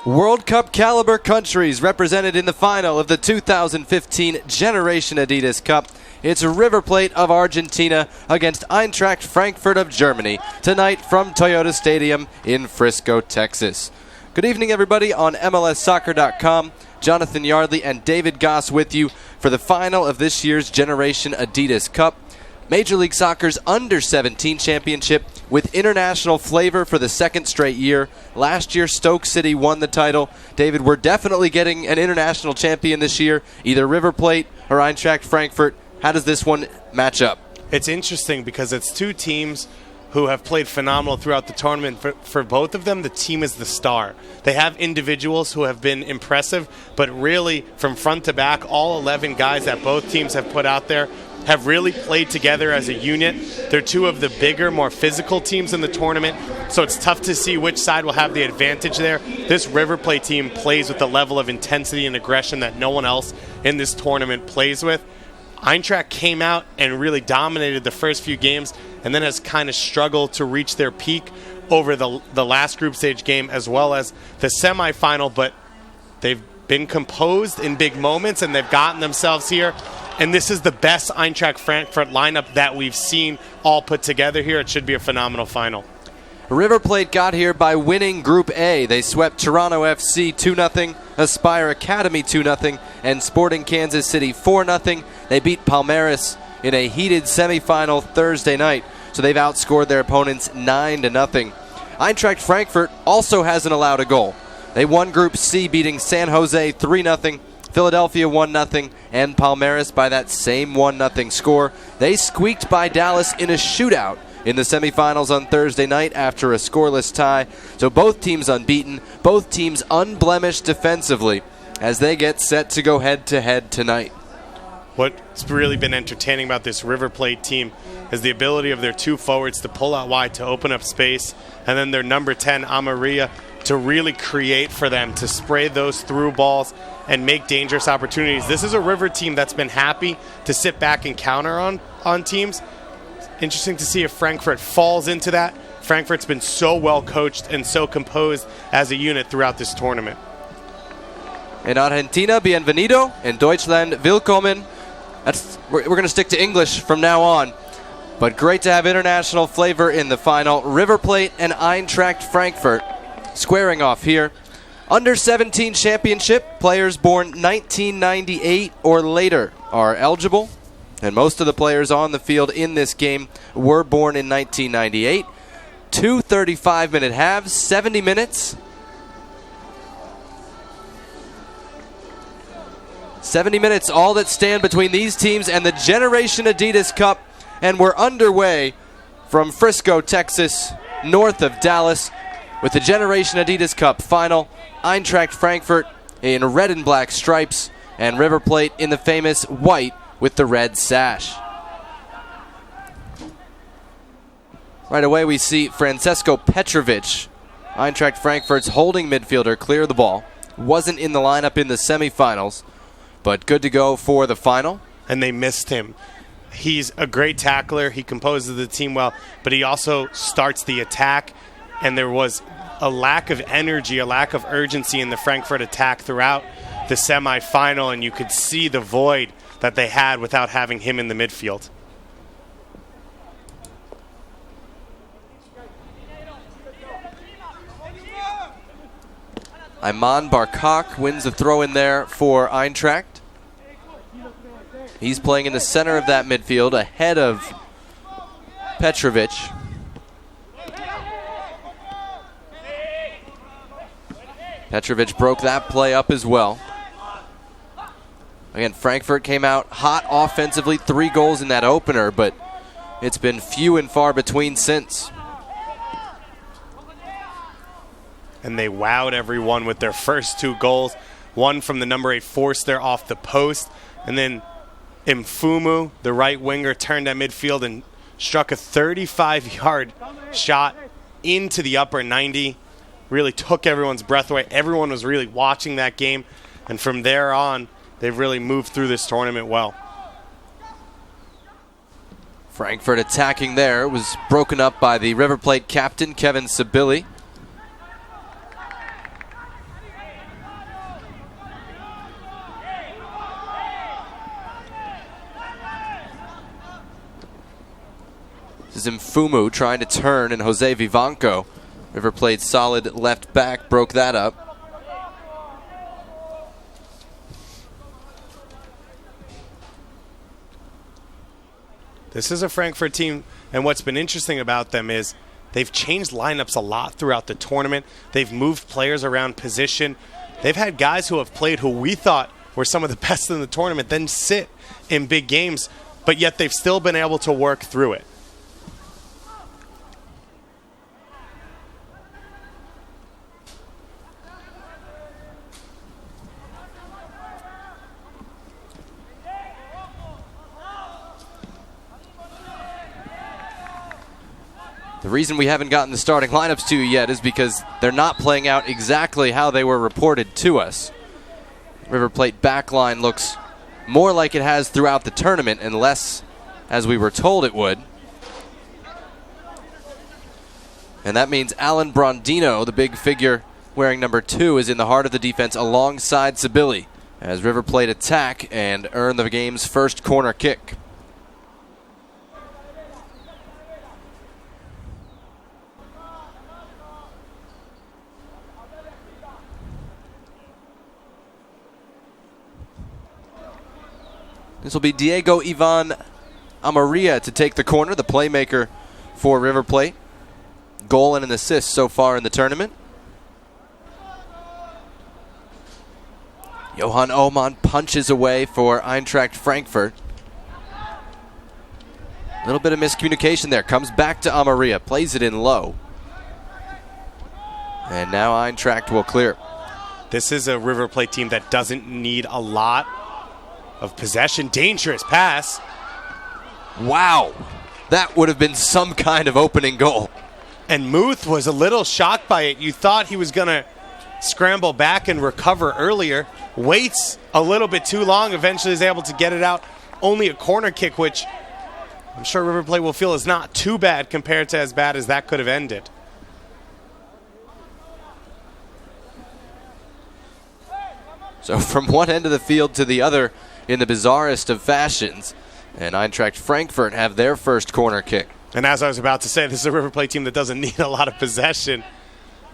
World Cup caliber countries represented in the final of the 2015 Generation Adidas Cup. It's River Plate of Argentina against Eintracht Frankfurt of Germany tonight from Toyota Stadium in Frisco, Texas. Good evening, everybody, on MLSsoccer.com. Jonathan Yardley and David Goss with you for the final of this year's Generation Adidas Cup. Major League Soccer's Under-17 Championship with international flavor for the second straight year. Last year, Stoke City won the title. David, we're definitely getting an international champion this year, either River Plate or Eintracht Frankfurt. How does this one match up? It's interesting because it's two teams who have played phenomenal throughout the tournament. For both of them, the team is the star. They have individuals who have been impressive, but really, from front to back, all 11 guys that both teams have put out there have really played together as a unit. They're two of the bigger, more physical teams in the tournament, so it's tough to see which side will have the advantage there. This River Plate team plays with a level of intensity and aggression that no one else in this tournament plays with. Eintracht came out and really dominated the first few games and then has kind of struggled to reach their peak over the last group stage game as well as the semifinal, but they've been composed in big moments and they've gotten themselves here. And this is the best Eintracht Frankfurt lineup that we've seen all put together here. It should be a phenomenal final. River Plate got here by winning Group A. They swept Toronto FC 2-0, Aspire Academy 2-0, and Sporting Kansas City 4-0. They beat Palmeiras in a heated semifinal Thursday night, so they've outscored their opponents 9-0. Eintracht Frankfurt also hasn't allowed a goal. They won Group C, beating San Jose 3-0, Philadelphia 1-0, and Palmeiras by that same 1-0 score. They squeaked by Dallas in a shootout in the semifinals on Thursday night after a scoreless tie. So both teams unbeaten, both teams unblemished defensively as they get set to go head-to-head tonight. What's really been entertaining about this River Plate team is the ability of their two forwards to pull out wide to open up space, and then their number 10, Amaria, to really create for them, to spray those through balls and make dangerous opportunities. This is a River team that's been happy to sit back and counter on teams. Interesting to see if Frankfurt falls into that. Frankfurt's been so well coached and so composed as a unit throughout this tournament. In Argentina, bienvenido. In Deutschland, willkommen. We're going to stick to English from now on. But great to have international flavor in the final. River Plate and Eintracht Frankfurt squaring off here. Under-17 championship, players born 1998 or later are eligible. And most of the players on the field in this game were born in 1998. 2 35-minute halves, 70 minutes. 70 minutes, all that stand between these teams and the Generation Adidas Cup. And we're underway from Frisco, Texas, north of Dallas, with the Generation Adidas Cup final. Eintracht Frankfurt in red and black stripes, and River Plate in the famous white with the red sash. Right away we see Francesco Petrovic, Eintracht Frankfurt's holding midfielder, clear the ball. Wasn't in the lineup in the semifinals, but good to go for the final. And they missed him. He's a great tackler. He composes the team well, but he also starts the attack, and there was a lack of energy, a lack of urgency in the Frankfurt attack throughout the semifinal, and you could see the void that they had without having him in the midfield. Ayman Barkak wins the throw in there for Eintracht. He's playing in the center of that midfield ahead of Petrovic. Petrovic broke that play up as well. Again, Frankfurt came out hot offensively, 3 goals in that opener, but it's been few and far between since. And they wowed everyone with their first 2 goals. One from the number 8 Forster off the post, and then Mfumu, the right winger, turned at midfield and struck a 35-yard shot into the upper 90. Really took everyone's breath away. Everyone was really watching that game, and from there on, they've really moved through this tournament well. Frankfurt attacking there. It was broken up by the River Plate captain, Kevin Sibilli. was Mfumu trying to turn, and Jose Vivanco, River Plate solid left back, broke that up. This is a Frankfurt team, and what's been interesting about them is they've changed lineups a lot throughout the tournament. They've moved players around position. They've had guys who have played who we thought were some of the best in the tournament then sit in big games, but yet they've still been able to work through it. The reason we haven't gotten the starting lineups to you yet is because they're not playing out exactly how they were reported to us. River Plate backline looks more like it has throughout the tournament and less as we were told it would. And that means Alan Brondino, the big figure wearing number 2, is in the heart of the defense alongside Sibilli as River Plate attack and earn the game's first corner kick. This will be Diego Ivan Amaria to take the corner, the playmaker for River Plate. Goal and an assist so far in the tournament. Johan Oman punches away for Eintracht Frankfurt. A little bit of miscommunication there. Comes back to Amaria, plays it in low. And now Eintracht will clear. This is a River Plate team that doesn't need a lot of possession. Dangerous pass. Wow. That would have been some kind of opening goal. And Muth was a little shocked by it. You thought he was going to scramble back and recover earlier. Waits a little bit too long. Eventually is able to get it out. Only a corner kick, which I'm sure River Plate will feel is not too bad compared to as bad as that could have ended. So from one end of the field to the other in the bizarrest of fashions. And Eintracht Frankfurt have their first corner kick. And as I was about to say, this is a River Plate team that doesn't need a lot of possession.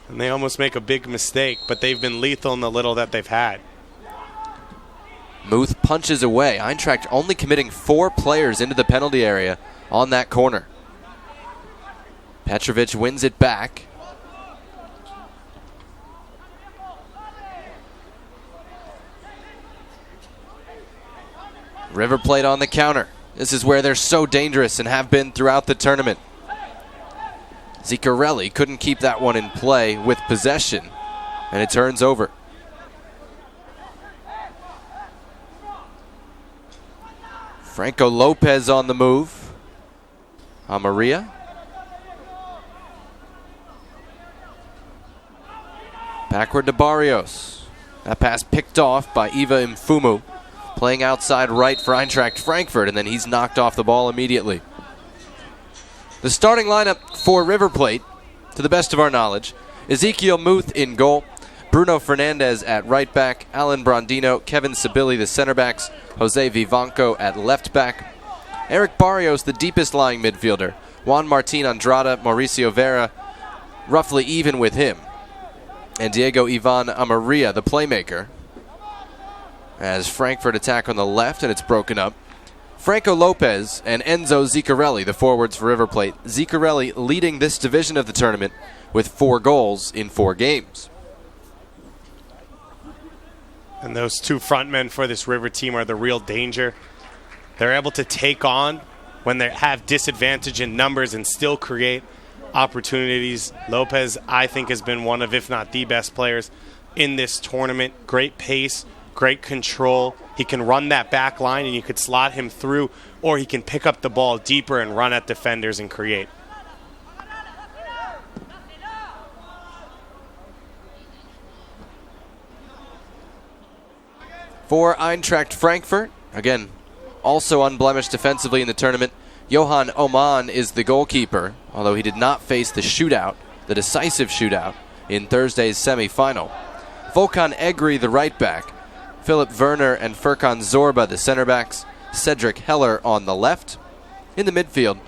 And they almost make a big mistake, but they've been lethal in the little that they've had. Muth punches away. Eintracht only committing 4 players into the penalty area on that corner. Petrovic wins it back. River Plate on the counter. This is where they're so dangerous and have been throughout the tournament. Ziccarelli couldn't keep that one in play with possession, and it turns over. Franco Lopez on the move. Amaria. Backward to Barrios. That pass picked off by Iva Mfumu. Playing outside right for Eintracht Frankfurt, and then he's knocked off the ball immediately. The starting lineup for River Plate, to the best of our knowledge, Ezekiel Muth in goal, Bruno Fernandez at right back, Alan Brondino, Kevin Sibilli the center backs, Jose Vivanco at left back, Eric Barrios the deepest lying midfielder, Juan Martin Andrada, Mauricio Vera roughly even with him, and Diego Ivan Amaria the playmaker. As Frankfurt attack on the left, and it's broken up. Franco Lopez and Enzo Ziccarelli, the forwards for River Plate. Ziccarelli leading this division of the tournament with 4 goals in 4 games. And those 2 frontmen for this River team are the real danger. They're able to take on when they have disadvantage in numbers and still create opportunities. Lopez, I think, has been one of, if not the best players in this tournament. Great pace. Great control. He can run that back line and you could slot him through, or he can pick up the ball deeper and run at defenders and create. For Eintracht Frankfurt, again, also unblemished defensively in the tournament, Johan Oman is the goalkeeper, although he did not face the shootout, the decisive shootout, in Thursday's semifinal. Volkan Egri, the right back, Philip Werner and Furkan Zorba, the center backs, Cedric Heller on the left. In the midfield,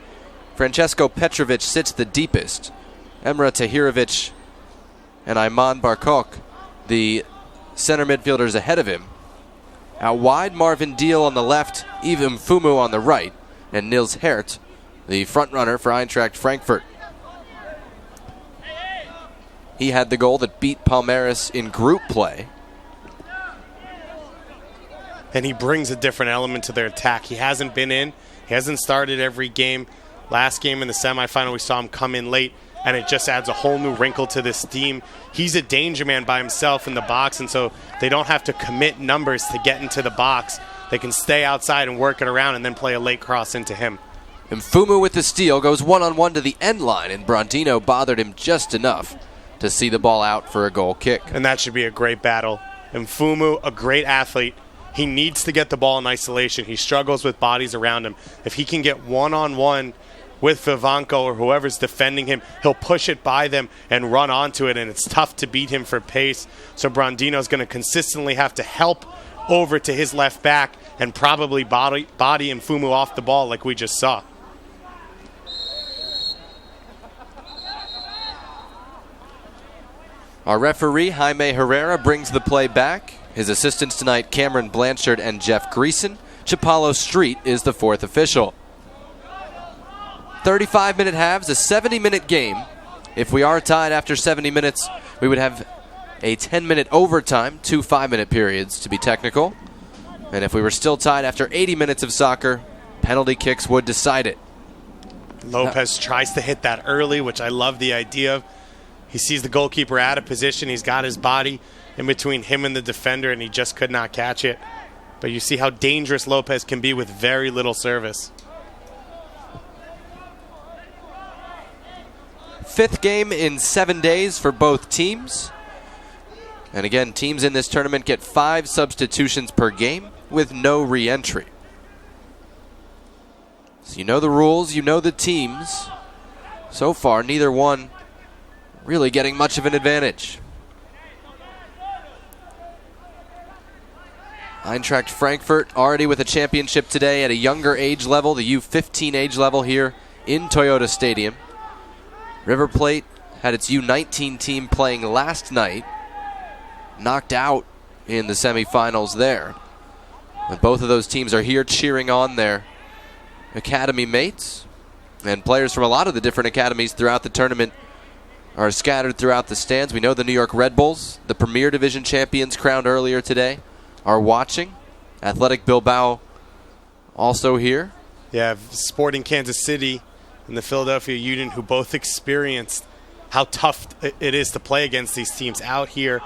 Francesco Petrovic sits the deepest. Emre Tahirovic and Ayman Barkok, the center midfielders ahead of him. Out wide, Marvin Deal on the left, Yves Mfumu on the right, and Nils Hert, the front runner for Eintracht Frankfurt. He had the goal that beat Palmeiras in group play. And he brings a different element to their attack. He hasn't been in. He hasn't started every game. Last game in the semifinal, we saw him come in late, and it just adds a whole new wrinkle to this team. He's a danger man by himself in the box, and so they don't have to commit numbers to get into the box. They can stay outside and work it around and then play a late cross into him. Mfumu with the steal goes one-on-one to the end line, and Brandino bothered him just enough to see the ball out for a goal kick. And that should be a great battle. Mfumu, a great athlete. He needs to get the ball in isolation. He struggles with bodies around him. If he can get one-on-one with Vivanco or whoever's defending him, he'll push it by them and run onto it, and it's tough to beat him for pace. So Brandino's going to consistently have to help over to his left back and probably body Mfumu off the ball like we just saw. Our referee, Jaime Herrera, brings the play back. His assistants tonight, Cameron Blanchard and Jeff Greason. Chapalo Street is the fourth official. 35-minute halves, a 70-minute game. If we are tied after 70 minutes, we would have a 10-minute overtime, 2 5-minute periods to be technical. And if we were still tied after 80 minutes of soccer, penalty kicks would decide it. Lopez tries to hit that early, which I love the idea of. He sees the goalkeeper out of position. He's got his body in between him and the defender, and he just could not catch it. But you see how dangerous Lopez can be with very little service. Fifth game in 7 days for both teams. And again, teams in this tournament get 5 substitutions per game with no re-entry. So you know the rules, you know the teams. So far, neither one really getting much of an advantage. Eintracht Frankfurt already with a championship today at a younger age level, the U15 age level here in Toyota Stadium. River Plate had its U19 team playing last night, knocked out in the semifinals there. And both of those teams are here cheering on their academy mates, and players from a lot of the different academies throughout the tournament are scattered throughout the stands. We know the New York Red Bulls, the Premier Division champions crowned earlier today, are watching. Athletic Bilbao also here. Yeah, Sporting Kansas City and the Philadelphia Union, who both experienced how tough it is to play against these teams out here.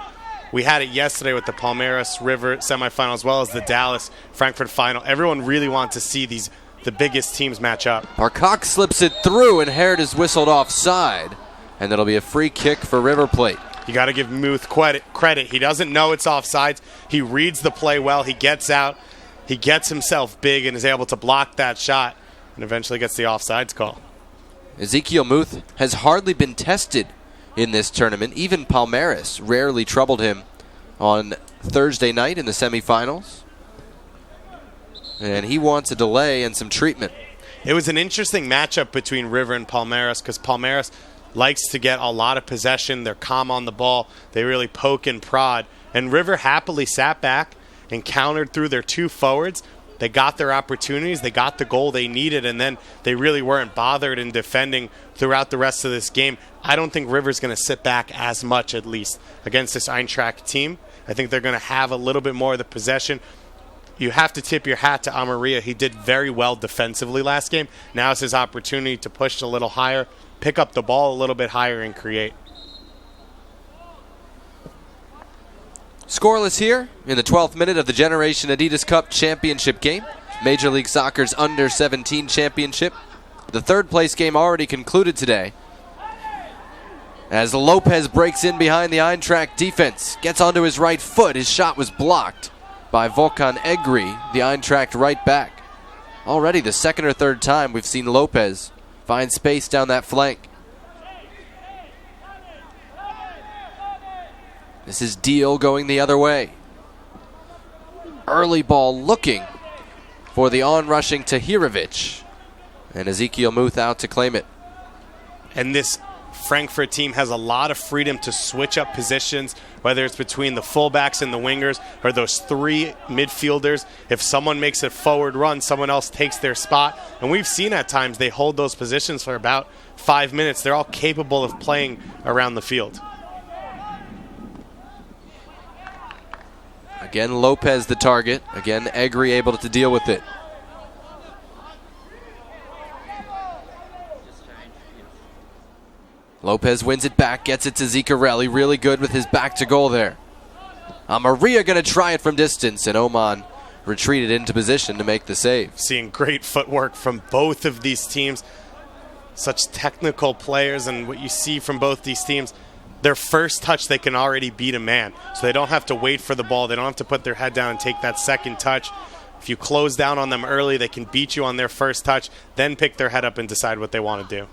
We had it yesterday with the Palmeiras River semifinal as well as the Dallas Frankfurt final. Everyone really wants to see the biggest teams match up. Barkok slips it through, and Herd is whistled offside. And that'll be a free kick for River Plate. You got to give Muth credit. He doesn't know it's offsides. He reads the play well. He gets out. He gets himself big and is able to block that shot and eventually gets the offsides call. Ezekiel Muth has hardly been tested in this tournament. Even Palmeiras rarely troubled him on Thursday night in the semifinals. And he wants a delay and some treatment. It was an interesting matchup between River and Palmeiras because Palmeiras likes to get a lot of possession. They're calm on the ball. They really poke and prod. And River happily sat back and countered through their 2 forwards. They got their opportunities. They got the goal they needed, and then they really weren't bothered in defending throughout the rest of this game. I don't think River's going to sit back as much, at least, against this Eintracht team. I think they're going to have a little bit more of the possession. You have to tip your hat to Amaria. He did very well defensively last game. Now it's his opportunity to push a little higher, pick up the ball a little bit higher, and create. Scoreless here in the 12th minute of the Generation Adidas Cup Championship game. Major League Soccer's Under-17 Championship. The third place game already concluded today. As Lopez breaks in behind the Eintracht defense, gets onto his right foot. His shot was blocked by Volkan Egri, the Eintracht right back. Already the second or third time we've seen Lopez find space down that flank. This is Deal going the other way. Early ball looking for the on-rushing Tahirovic. And Ezekiel Muth out to claim it. And this Frankfurt team has a lot of freedom to switch up positions, whether it's between the fullbacks and the wingers or those three midfielders. If someone makes a forward run, someone else takes their spot. And we've seen at times they hold those positions for about 5 minutes. They're all capable of playing around the field. Again, Lopez the target. Again, Egri able to deal with it. Lopez wins it back, gets it to Zicarelli. Really good with his back to goal there. Maria going to try it from distance, and Oman retreated into position to make the save. Seeing great footwork from both of these teams. Such technical players, and what you see from both these teams, their first touch they can already beat a man. So they don't have to wait for the ball. They don't have to put their head down and take that second touch. If you close down on them early, they can beat you on their first touch, then pick their head up and decide what they want to do.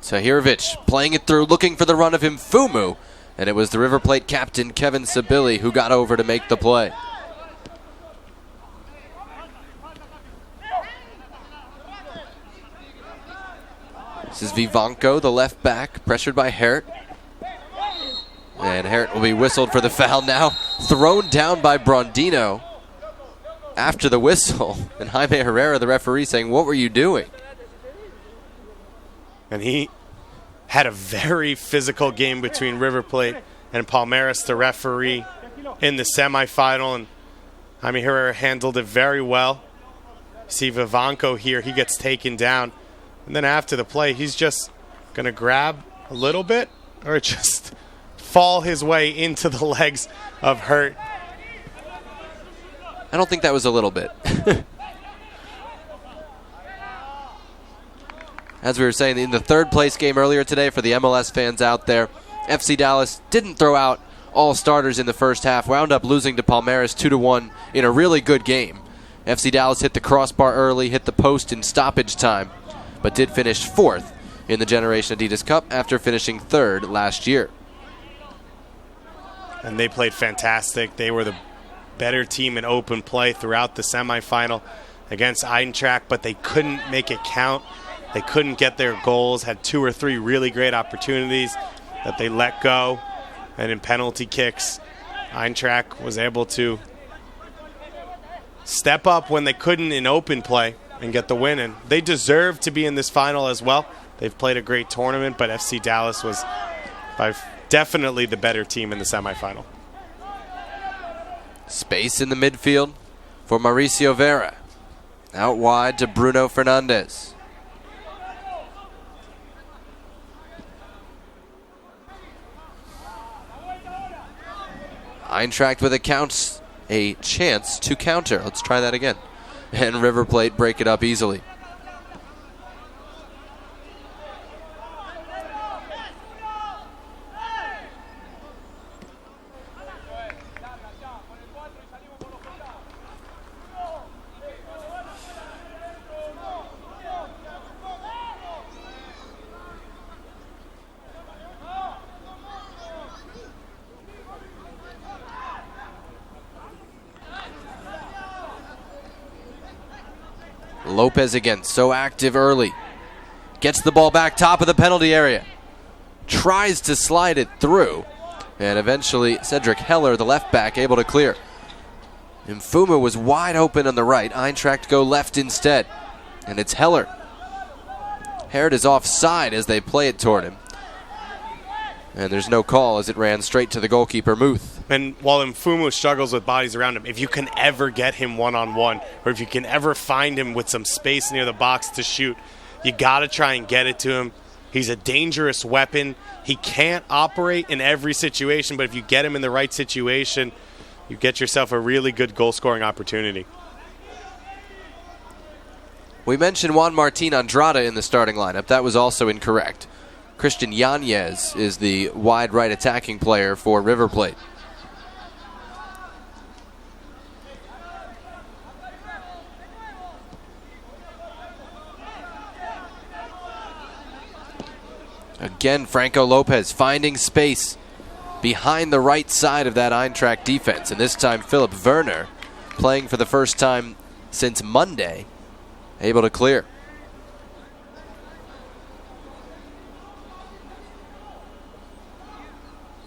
Tahirovic playing it through, looking for the run of Mfumu, and it was the River Plate captain Kevin Sabili who got over to make the play. This is Vivanco, the left back, pressured by Hert. And Hert will be whistled for the foul now. Thrown down by Brondino after the whistle. And Jaime Herrera, the referee, saying, "What were you doing?" And he had a very physical game between River Plate and Palmeiras, the referee, in the semifinal. And Jaime Herrera handled it very well. See Vivanco here, he gets taken down. And then after the play, he's just going to grab a little bit or just fall his way into the legs of Hurt. I don't think that was a little bit. As we were saying, in the third place game earlier today for the MLS fans out there, FC Dallas didn't throw out all starters in the first half, wound up losing to Palmeiras 2-1 in a really good game. FC Dallas hit the crossbar early, hit the post in stoppage time, but did finish fourth in the Generation Adidas Cup after finishing third last year. And they played fantastic. They were the better team in open play throughout the semifinal against Eintracht, but they couldn't make it count. They couldn't get their goals, had 2 or 3 really great opportunities that they let go. And in penalty kicks, Eintracht was able to step up when they couldn't in open play and get the win. And they deserve to be in this final as well. They've played a great tournament, but FC Dallas was definitely the better team in the semifinal. Space in the midfield for Mauricio Vera. Out wide to Bruno Fernandes. Eintracht with a chance to counter. Let's try that again. And River Plate break it up easily. Lopez again, so active early. Gets the ball back, top of the penalty area. Tries to slide it through. And eventually, Cedric Heller, the left back, able to clear. Mfumu was wide open on the right. Eintracht go left instead. And it's Heller. Hert is offside as they play it toward him. And there's no call as it ran straight to the goalkeeper, Muth. And while Mfumu struggles with bodies around him, if you can ever get him one-on-one, or if you can ever find him with some space near the box to shoot, you got to try and get it to him. He's a dangerous weapon. He can't operate in every situation, but if you get him in the right situation, you get yourself a really good goal-scoring opportunity. We mentioned Juan Martin Andrade in the starting lineup. That was also incorrect. Christian Yanez is the wide right attacking player for River Plate. Again, Franco Lopez finding space behind the right side of that Eintracht defense. And this time, Philip Werner playing for the first time since Monday, able to clear.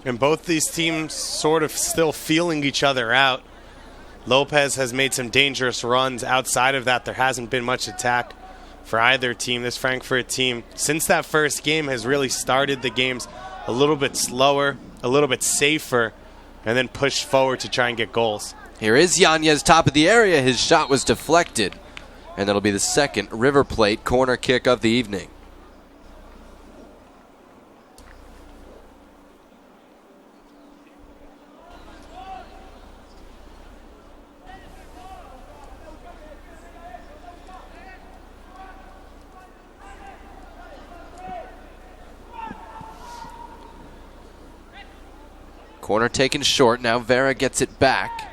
And both these teams sort of still feeling each other out. Lopez has made some dangerous runs. Outside of that, there hasn't been much attack for either team. This Frankfurt team, since that first game, has really started the games a little bit slower, a little bit safer, and then pushed forward to try and get goals. Here is Yanez, top of the area. His shot was deflected. And that'll be the second River Plate corner kick of the evening. Corner taken short. Now Vera gets it back.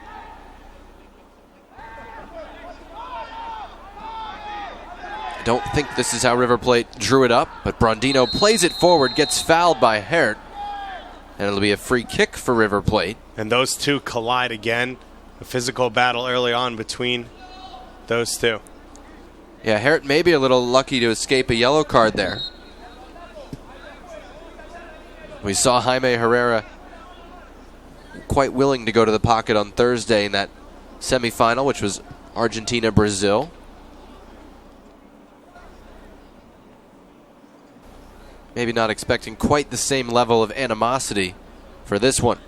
I don't think this is how River Plate drew it up, but Brondino plays it forward, gets fouled by Hert, and it'll be a free kick for River Plate. And those two collide again. A physical battle early on between those two. Yeah, Hert may be a little lucky to escape a yellow card there. We saw Jaime Herrera quite willing to go to the pocket on Thursday in that semifinal, which was Argentina-Brazil. Maybe not expecting quite the same level of animosity for this one.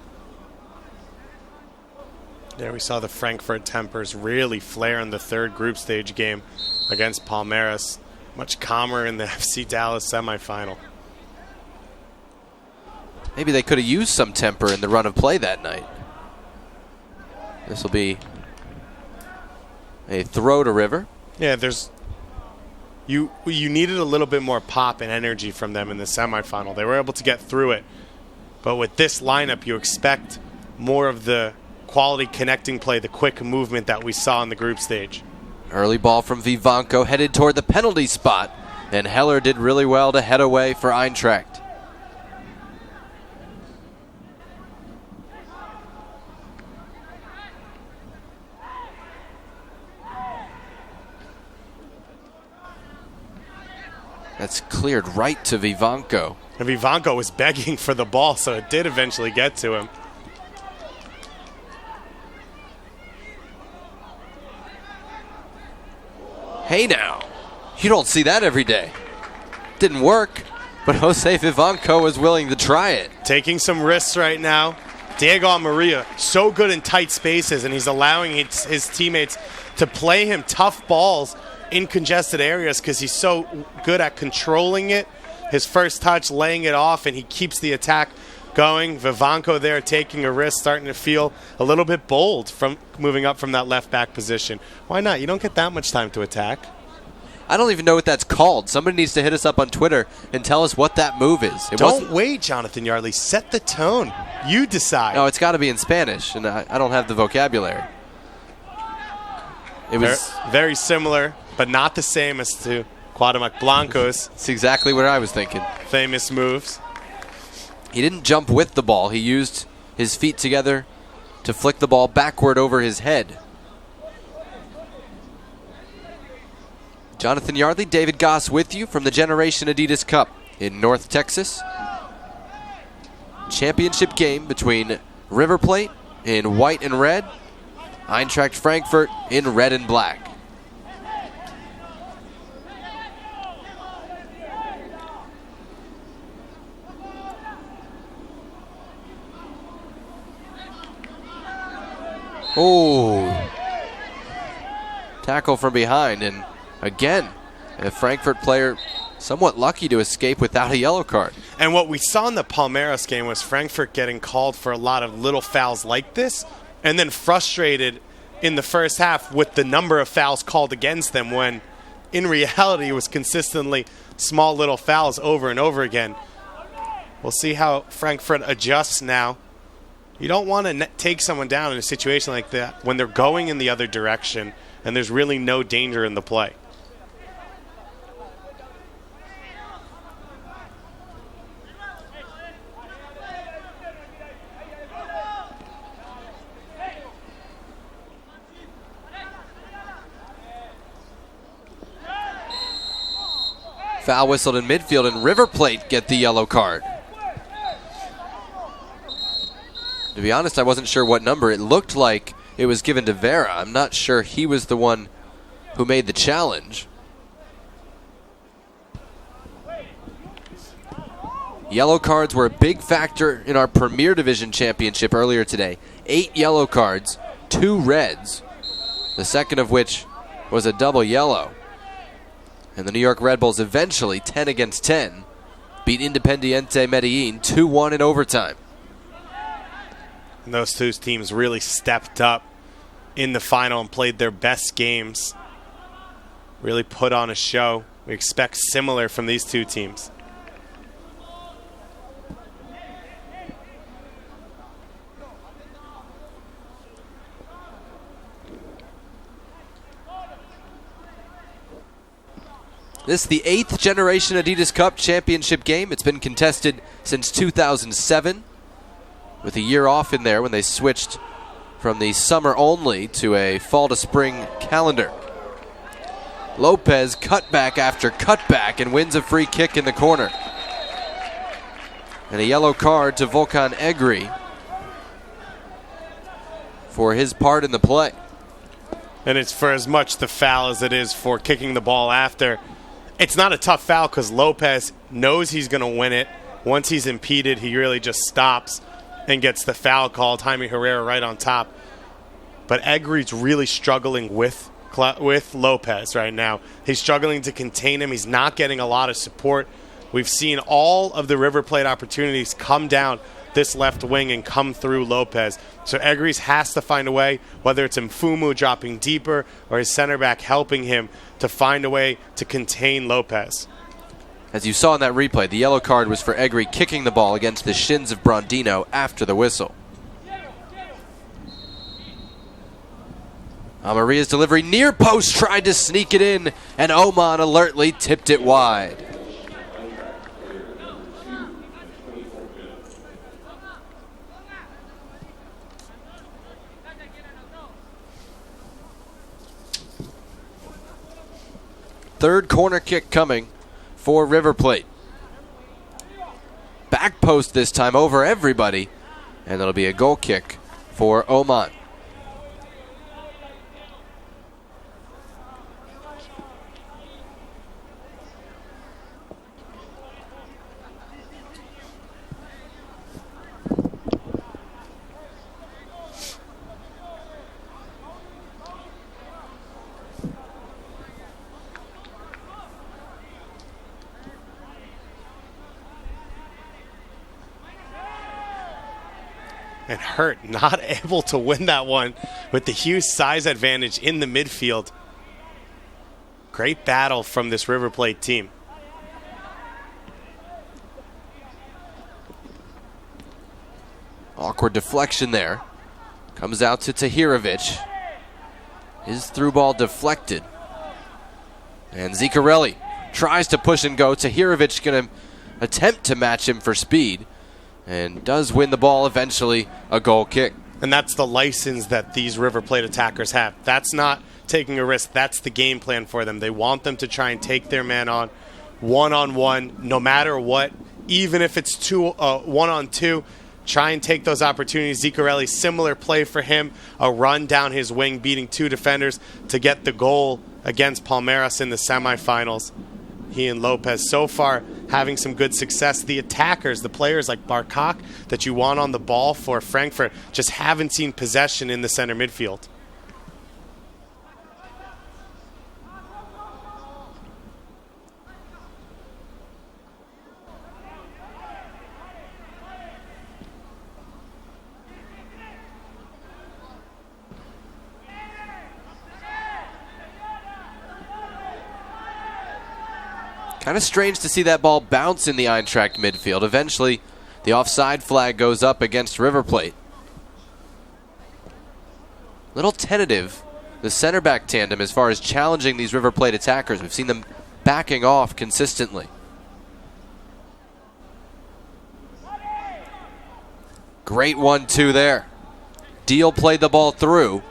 There we saw the Frankfurt tempers really flare in the third group stage game against Palmeiras. Much calmer in the FC Dallas semifinal. Maybe they could have used some temper in the run of play that night. This will be a throw to River. Yeah, you needed a little bit more pop and energy from them in the semifinal. They were able to get through it. But with this lineup, you expect more of the quality connecting play, the quick movement that we saw in the group stage. Early ball from Vivanco headed toward the penalty spot. And Heller did really well to head away for Eintracht. That's cleared right to Vivanco. And Vivanco was begging for the ball, so it did eventually get to him. Hey now, you don't see that every day. Didn't work, but Jose Vivanco was willing to try it. Taking some risks right now. Diego Maria, so good in tight spaces, and he's allowing his teammates to play him tough balls in congested areas because he's so good at controlling it. His first touch, laying it off, and he keeps the attack going. Vivanco there taking a risk, starting to feel a little bit bold from moving up from that left back position. Why not? You don't get that much time to attack. I don't even know what that's called. Somebody needs to hit us up on Twitter and tell us what that move is. Don't wait, Jonathan Yardley. Set the tone. You decide. No, it's got to be in Spanish, and I don't have the vocabulary. It was very similar, but not the same as to Cuauhtémoc Blanco's. It's exactly what I was thinking. Famous moves. He didn't jump with the ball. He used his feet together to flick the ball backward over his head. Jonathan Yardley, David Goss with you from the Generation Adidas Cup in North Texas. Championship game between River Plate in white and red, Eintracht Frankfurt in red and black. Oh, tackle from behind, and again, a Frankfurt player somewhat lucky to escape without a yellow card. And what we saw in the Palmeiras game was Frankfurt getting called for a lot of little fouls like this, and then frustrated in the first half with the number of fouls called against them when in reality it was consistently small little fouls over and over again. We'll see how Frankfurt adjusts now. You don't want to take someone down in a situation like that when they're going in the other direction and there's really no danger in the play. Foul whistled in midfield, and River Plate get the yellow card. To be honest, I wasn't sure what number. It looked like it was given to Vera. I'm not sure he was the one who made the challenge. Yellow cards were a big factor in our Premier Division Championship earlier today. 8 yellow cards, 2 reds, the second of which was a double yellow. And the New York Red Bulls eventually, 10 against 10, beat Independiente Medellin 2-1 in overtime. And those two teams really stepped up in the final and played their best games. Really put on a show. We expect similar from these two teams. This is the 8th generation Adidas Cup championship game. It's been contested since 2007, with a year off in there when they switched from the summer only to a fall to spring calendar. Lopez cutback after cutback and wins a free kick in the corner. And a yellow card to Volkan Egri for his part in the play. And it's for as much the foul as it is for kicking the ball after. It's not a tough foul because Lopez knows he's going to win it. Once he's impeded, he really just stops and gets the foul called. Jaime Herrera right on top. But Egri's really struggling with Lopez right now. He's struggling to contain him. He's not getting a lot of support. We've seen all of the River Plate opportunities come down this left wing and come through Lopez. So Egri's has to find a way, whether it's Mfumu dropping deeper or his center back helping him to find a way to contain Lopez. As you saw in that replay, the yellow card was for Egri kicking the ball against the shins of Brondino after the whistle. Amaria's delivery near post, tried to sneak it in, and Oman alertly tipped it wide. Third corner kick coming for River Plate. Back post this time over everybody, and it'll be a goal kick for Oman. And Hurt not able to win that one with the huge size advantage in the midfield. Great battle from this River Plate team. Awkward deflection there. Comes out to Tahirovic. His through ball deflected. And Zicarelli tries to push and go. Tahirovic going to attempt to match him for speed. And does win the ball eventually, a goal kick. And that's the license that these River Plate attackers have. That's not taking a risk. That's the game plan for them. They want them to try and take their man on one-on-one, no matter what. Even if it's one-on-two, try and take those opportunities. Zicarelli, similar play for him. A run down his wing, beating 2 defenders to get the goal against Palmeiras in the semifinals. He and Lopez so far having some good success. The attackers, the players like Barkok that you want on the ball for Frankfurt, just haven't seen possession in the center midfield. Kind of strange to see that ball bounce in the Eintracht midfield. Eventually, the offside flag goes up against River Plate. Little tentative, the center back tandem, as far as challenging these River Plate attackers. We've seen them backing off consistently. Great 1-2 there. Deal played the ball through.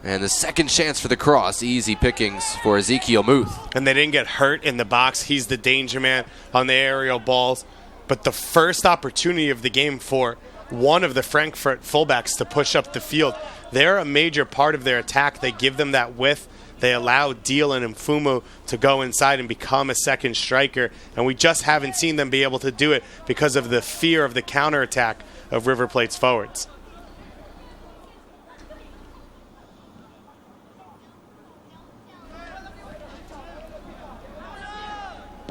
And the second chance for the cross, easy pickings for Ezekiel Muth. And they didn't get hurt in the box. He's the danger man on the aerial balls. But the first opportunity of the game for one of the Frankfurt fullbacks to push up the field, they're a major part of their attack. They give them that width. They allow Deal and Mfumu to go inside and become a second striker. And we just haven't seen them be able to do it because of the fear of the counterattack of River Plate's forwards.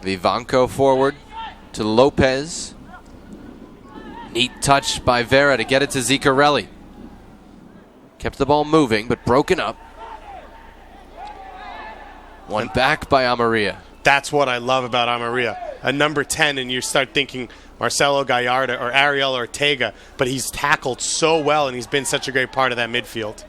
Vivanco forward to Lopez. Neat touch by Vera to get it to Ziccarelli. Kept the ball moving, but broken up. One back by Amaria. That's what I love about Amaria. A number 10, and you start thinking Marcelo Gallardo or Ariel Ortega, but he's tackled so well, and he's been such a great part of that midfield.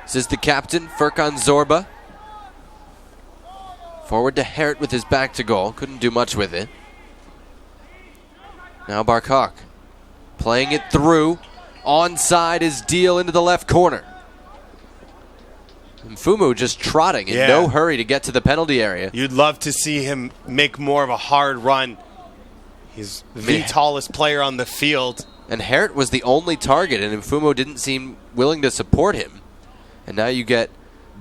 This is the captain, Furkan Zorba. Forward to Hert with his back to goal. Couldn't do much with it. Now Barkok playing it through. Onside is Deal into the left corner. Mfumu just trotting in no hurry to get to the penalty area. You'd love to see him make more of a hard run. He's the tallest player on the field. And Hert was the only target, and Mfumu didn't seem willing to support him. And now you get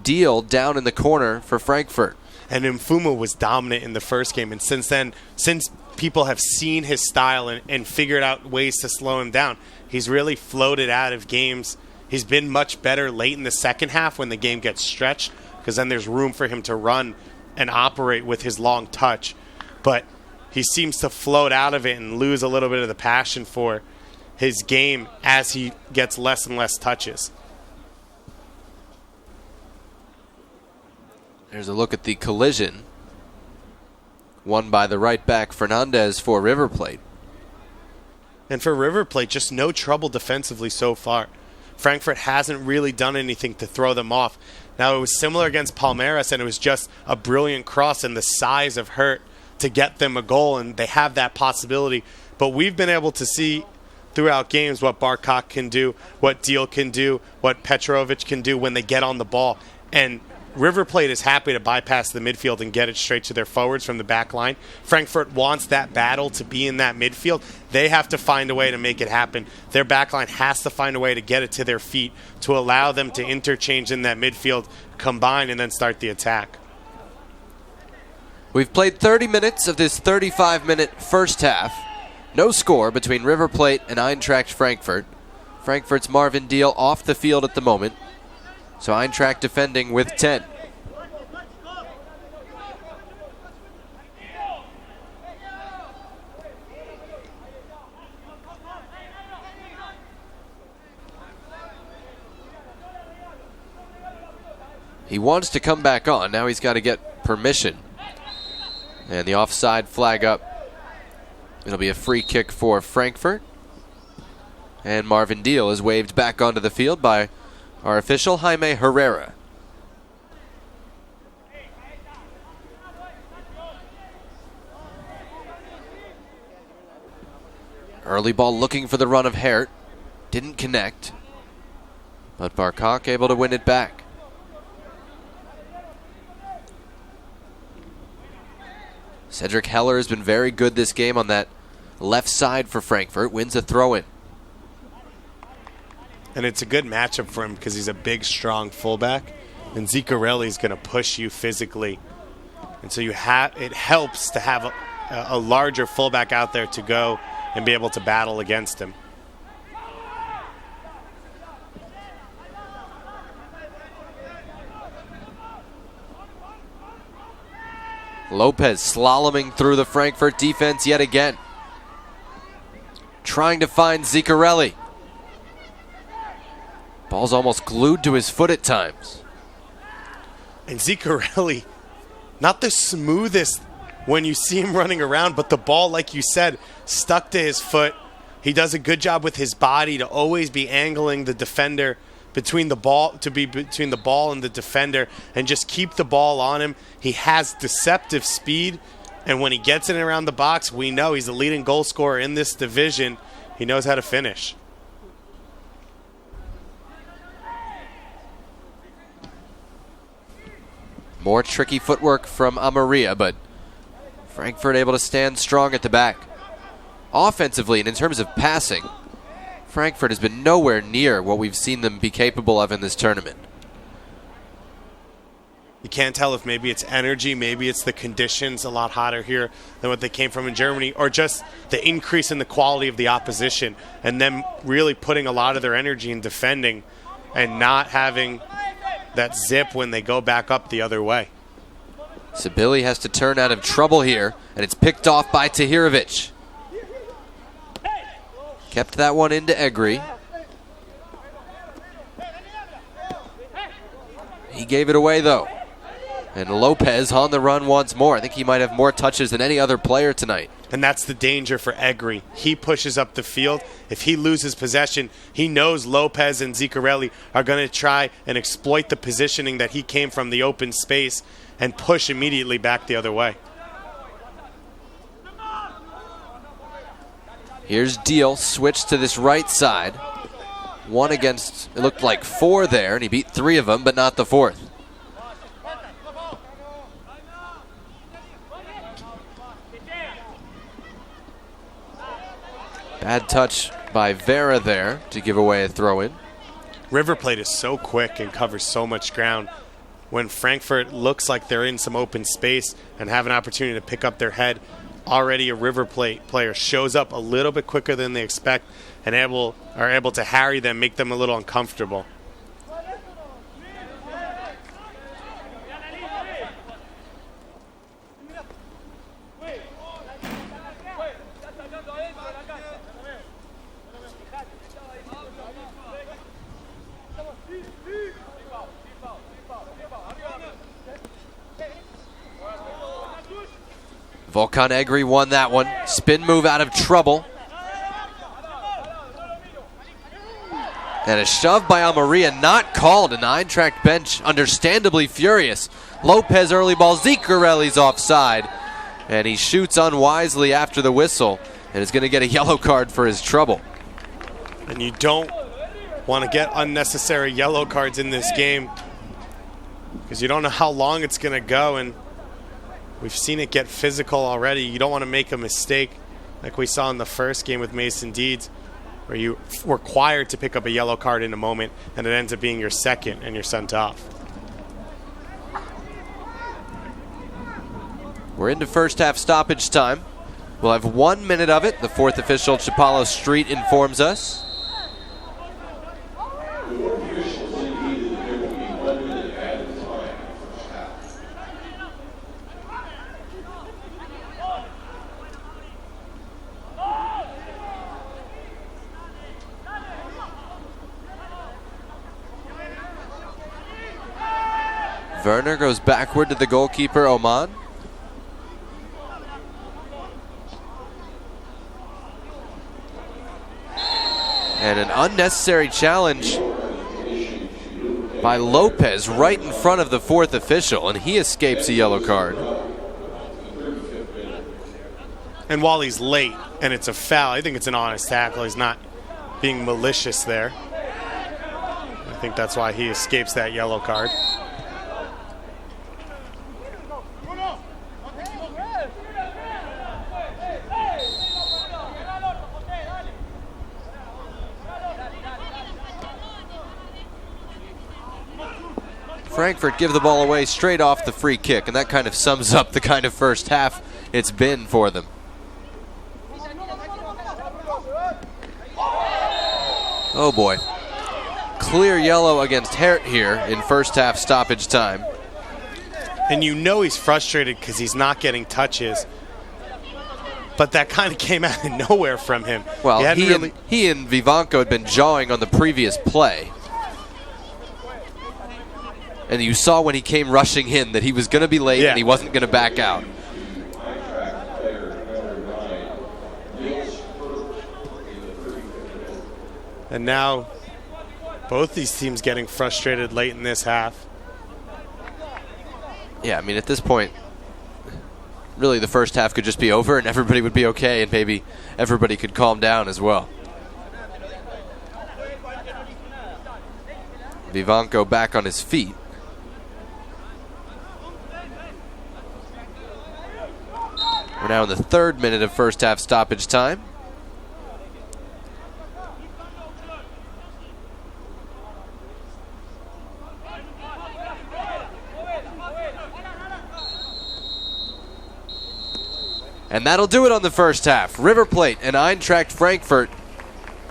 Deal down in the corner for Frankfurt. And Mfumu was dominant in the first game. And since then, since people have seen his style and figured out ways to slow him down, he's really floated out of games. He's been much better late in the second half when the game gets stretched, because then there's room for him to run and operate with his long touch. But he seems to float out of it and lose a little bit of the passion for his game as he gets less and less touches. There's a look at the collision. Won by the right back, Fernandez, for River Plate. And for River Plate, just no trouble defensively so far. Frankfurt hasn't really done anything to throw them off. Now, it was similar against Palmeiras, and it was just a brilliant cross and the size of Hurt to get them a goal, and they have that possibility. But we've been able to see throughout games what Barkok can do, what Deal can do, what Petrovic can do when they get on the ball. And River Plate is happy to bypass the midfield and get it straight to their forwards from the back line. Frankfurt wants that battle to be in that midfield. They have to find a way to make it happen. Their back line has to find a way to get it to their feet to allow them to interchange in that midfield, combine, and then start the attack. We've played 30 minutes of this 35-minute first half. No score between River Plate and Eintracht Frankfurt. Frankfurt's Marvin Deal off the field at the moment. So Eintracht defending with 10. He wants to come back on. Now he's got to get permission. And the offside flag up. It'll be a free kick for Frankfurt. And Marvin Deal is waved back onto the field by our official, Jaime Herrera. Early ball looking for the run of Hert. Didn't connect. But Barkok able to win it back. Cedric Heller has been very good this game on that left side for Frankfurt. Wins a throw-in. And it's a good matchup for him because he's a big, strong fullback. And Ziccarelli is going to push you physically. And so it helps to have a larger fullback out there to go and be able to battle against him. Lopez slaloming through the Frankfurt defense yet again. Trying to find Ziccarelli. Ball's almost glued to his foot at times. And Ziccarelli, not the smoothest when you see him running around, but the ball, like you said, stuck to his foot. He does a good job with his body to always be angling the defender between the ball and the defender and just keep the ball on him. He has deceptive speed, and when he gets in around the box, we know he's the leading goal scorer in this division. He knows how to finish. More tricky footwork from Amarilla, but Frankfurt able to stand strong at the back. Offensively, and in terms of passing, Frankfurt has been nowhere near what we've seen them be capable of in this tournament. You can't tell if maybe it's energy, maybe it's the conditions a lot hotter here than what they came from in Germany, or just the increase in the quality of the opposition and them really putting a lot of their energy in defending and not having that zip when they go back up the other way. Sabili has to turn out of trouble here, and it's picked off by Tahirovic. Kept that one into Egri. He gave it away, though. And Lopez on the run once more. I think he might have more touches than any other player tonight. And that's the danger for Egri. He pushes up the field. If he loses possession, he knows Lopez and Ziccarelli are going to try and exploit the positioning that he came from the open space and push immediately back the other way. Here's Deal, switch to this right side. One against, it looked like 4 there, and he beat 3 of them, but not the 4th. Bad touch by Vera there to give away a throw-in. River Plate is so quick and covers so much ground. When Frankfurt looks like they're in some open space and have an opportunity to pick up their head, already a River Plate player shows up a little bit quicker than they expect and are able to harry them, make them a little uncomfortable. Volkan Egri won that one. Spin move out of trouble. And a shove by Amarilla, not called. An Eintracht bench understandably furious. Lopez early ball, Ziccarelli's offside. And he shoots unwisely after the whistle and is going to get a yellow card for his trouble. And you don't want to get unnecessary yellow cards in this game because you don't know how long it's going to go, and we've seen it get physical already. You don't want to make a mistake like we saw in the first game with Mason Deeds, where you were required to pick up a yellow card in a moment and it ends up being your second and you're sent off. We're into first half stoppage time. We'll have 1 minute of it. The 4th official, Chapalo Street, informs us. Werner goes backward to the goalkeeper, Oman. And an unnecessary challenge by Lopez right in front of the 4th official, and he escapes a yellow card. And while he's late and it's a foul, I think it's an honest tackle. He's not being malicious there. I think that's why he escapes that yellow card. Frankfurt give the ball away straight off the free kick, and that kind of sums up the kind of first half it's been for them. Oh boy. Clear yellow against Hert here in first half stoppage time. And you know he's frustrated because he's not getting touches. But that kind of came out of nowhere from him. Well, he and Vivanco had been jawing on the previous play. And you saw when he came rushing in that he was going to be late and he wasn't going to back out. And now Both these teams getting frustrated late in this half. Yeah, I mean, at this point, really the first half could just be over and everybody would be okay, and maybe everybody could calm down as well. Vivanco back on his feet. We're now in the 3rd minute of first half stoppage time. And that'll do it on the first half. River Plate and Eintracht Frankfurt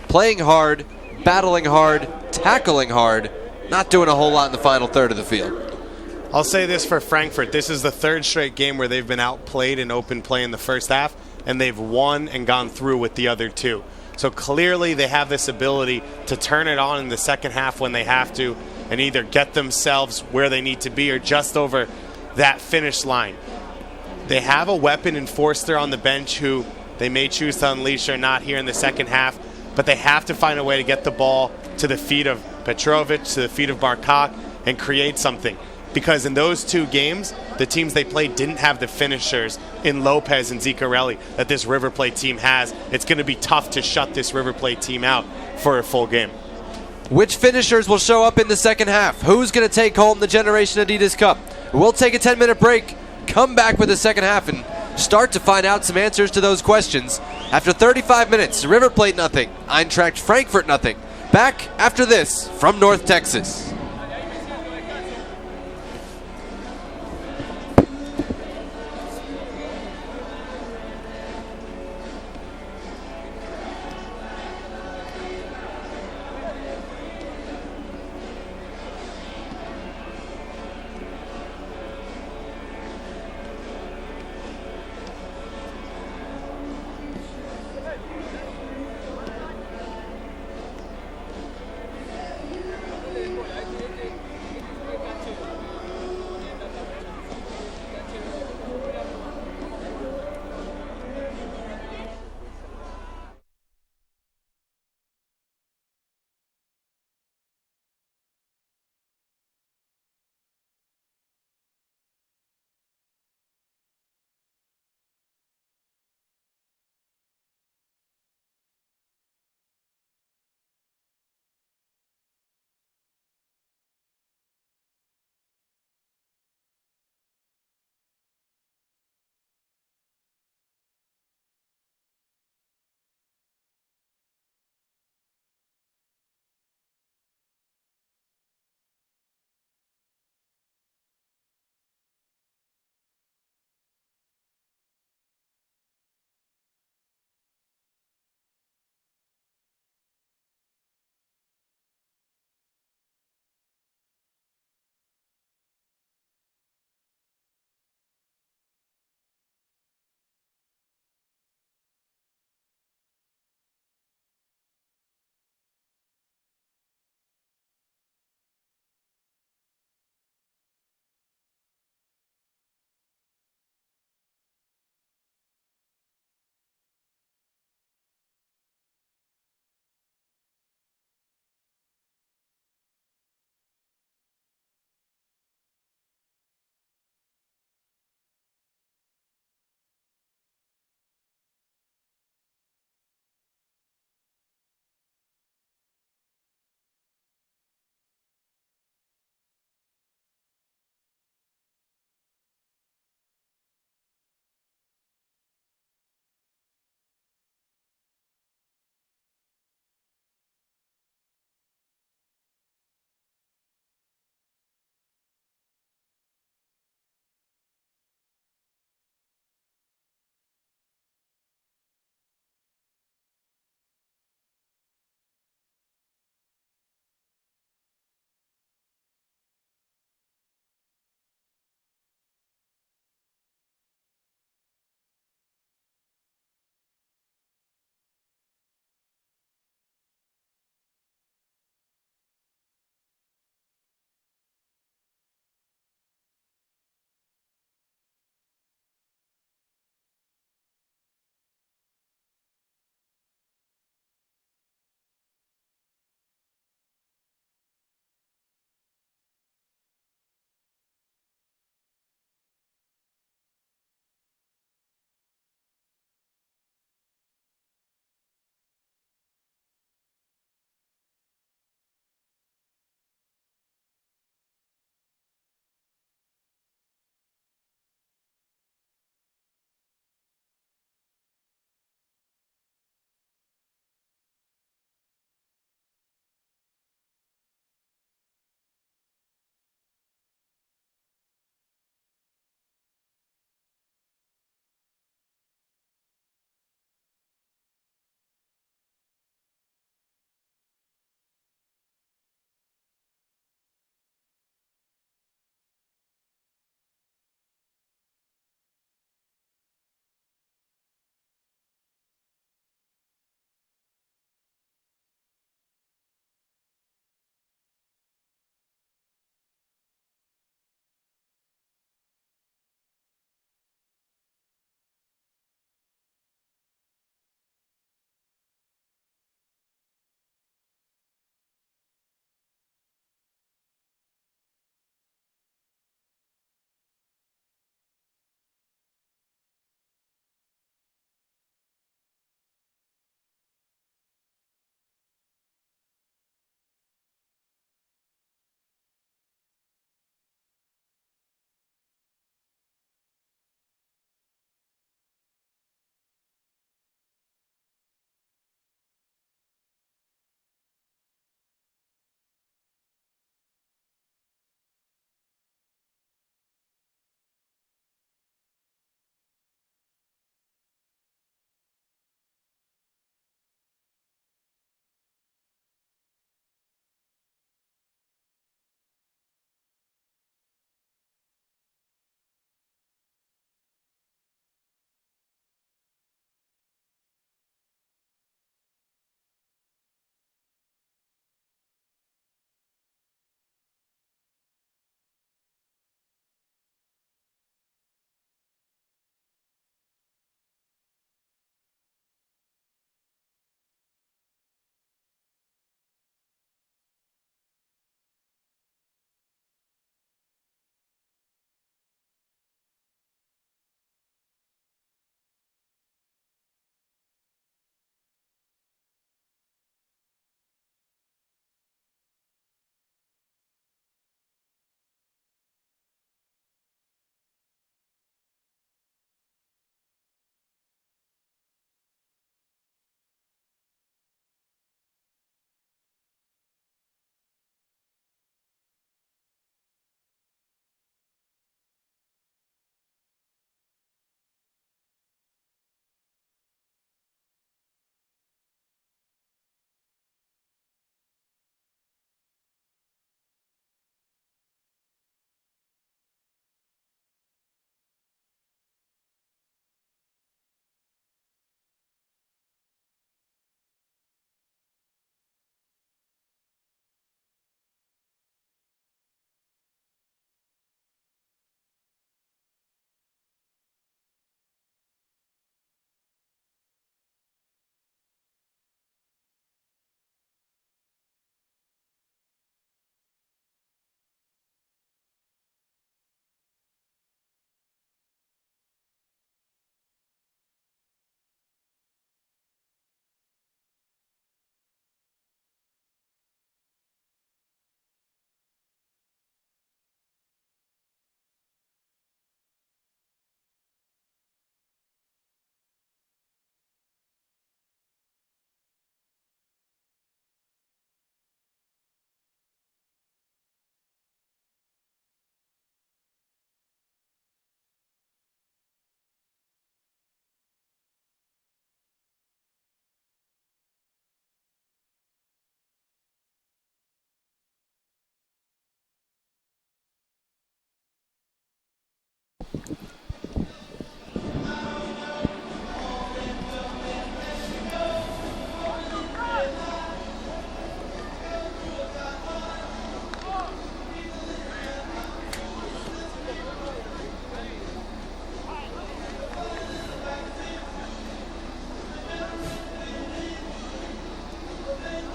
playing hard, battling hard, tackling hard, not doing a whole lot in the final third of the field. I'll say this for Frankfurt. This is the 3rd straight game where they've been outplayed in open play in the first half, and they've won and gone through with the other 2. So clearly they have this ability to turn it on in the second half when they have to and either get themselves where they need to be or just over that finish line. They have a weapon in Forster on the bench who they may choose to unleash or not here in the second half, but they have to find a way to get the ball to the feet of Petrovic, to the feet of Barkok, and create something. Because in those 2 games, the teams they played didn't have the finishers in Lopez and Ziccarelli that this River Plate team has. It's going to be tough to shut this River Plate team out for a full game. Which finishers will show up in the second half? Who's going to take home the Generation Adidas Cup? We'll take a 10-minute break, come back with the second half, and start to find out some answers to those questions. After 35 minutes, River Plate nothing, Eintracht Frankfurt nothing. Back after this from North Texas.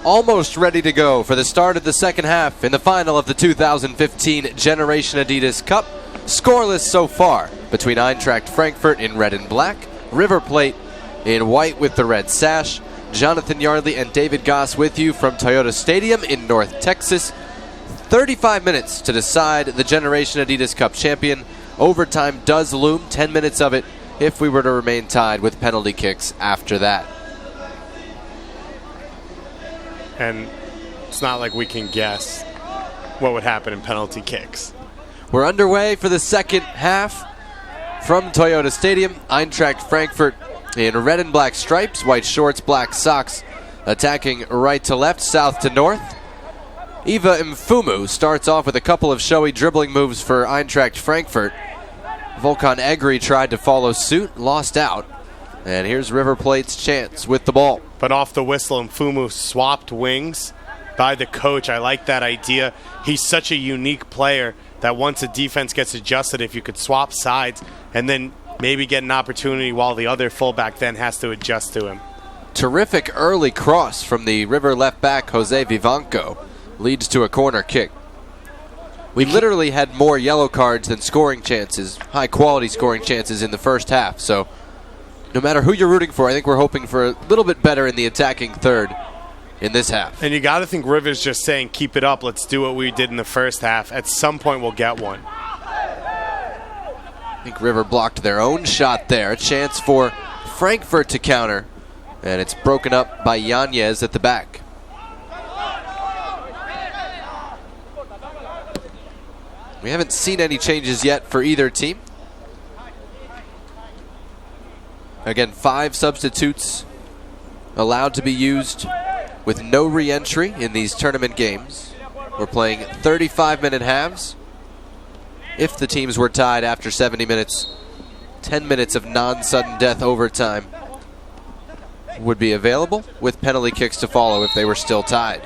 almost ready to go for the start of the second half in the final of the 2015 Generation Adidas Cup. Scoreless so far between Eintracht Frankfurt in red and black, River Plate in white with the red sash. Jonathan Yardley and David Goss with you from Toyota Stadium in North Texas. 35 minutes to decide the Generation Adidas Cup champion. Overtime does loom, 10 minutes of it if we were to remain tied with penalty kicks after that. And it's not like we can guess what would happen in penalty kicks. We're underway for the second half from Toyota Stadium. Eintracht Frankfurt in red and black stripes, white shorts, black socks, attacking right to left, south to north. Iva Mfumu starts off with a couple of showy dribbling moves for Eintracht Frankfurt. Volkan Egri tried to follow suit, lost out. And here's River Plate's chance with the ball. But off the whistle, Mfumu swapped wings by the coach. I like that idea. He's such a unique player that once a defense gets adjusted, if you could swap sides and then maybe get an opportunity while the other fullback then has to adjust to him. Terrific early cross from the River left back, Jose Vivanco, leads to a corner kick. We literally had more yellow cards than scoring chances, high-quality scoring chances in the first half. So no matter who you're rooting for, I think we're hoping for a little bit better in the attacking third in this half. And you got to think River's just saying, keep it up, let's do what we did in the first half. At some point, we'll get one. I think River blocked their own shot there. A chance for Frankfurt to counter. And it's broken up by Yanez at the back. We haven't seen any changes yet for either team. Again, 5 substitutes allowed to be used with no re-entry in these tournament games. We're playing 35-minute halves. If the teams were tied after 70 minutes, 10 minutes of non-sudden death overtime would be available, with penalty kicks to follow if they were still tied.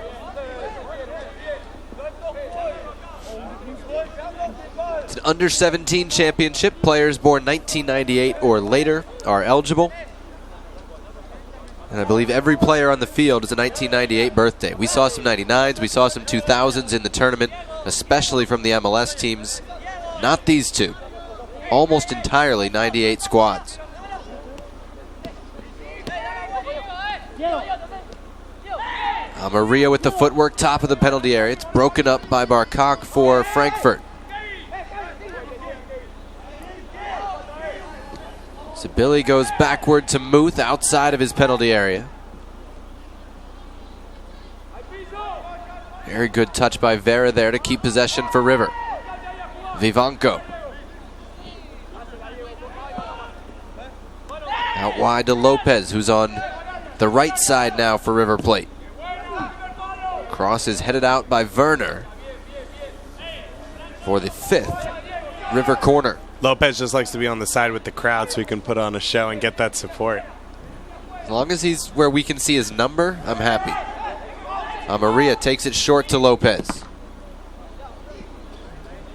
It's an under-17 championship. Players born 1998 or later are eligible. And I believe every player on the field is a 1998 birthday. We saw some 99s, we saw some 2000s in the tournament, especially from the MLS teams. Not these two. Almost entirely 98 squads. Maria with the footwork, top of the penalty area. It's broken up by Barkok for Frankfurt. So Billy goes backward to Muth outside of his penalty area. Very good touch by Vera there to keep possession for River. Vivanco. Out wide to Lopez, who's on the right side now for River Plate. Cross is headed out by Werner for the 5th River corner. Lopez just likes to be on the side with the crowd so he can put on a show and get that support. As long as he's where we can see his number, I'm happy. Maria takes it short to Lopez.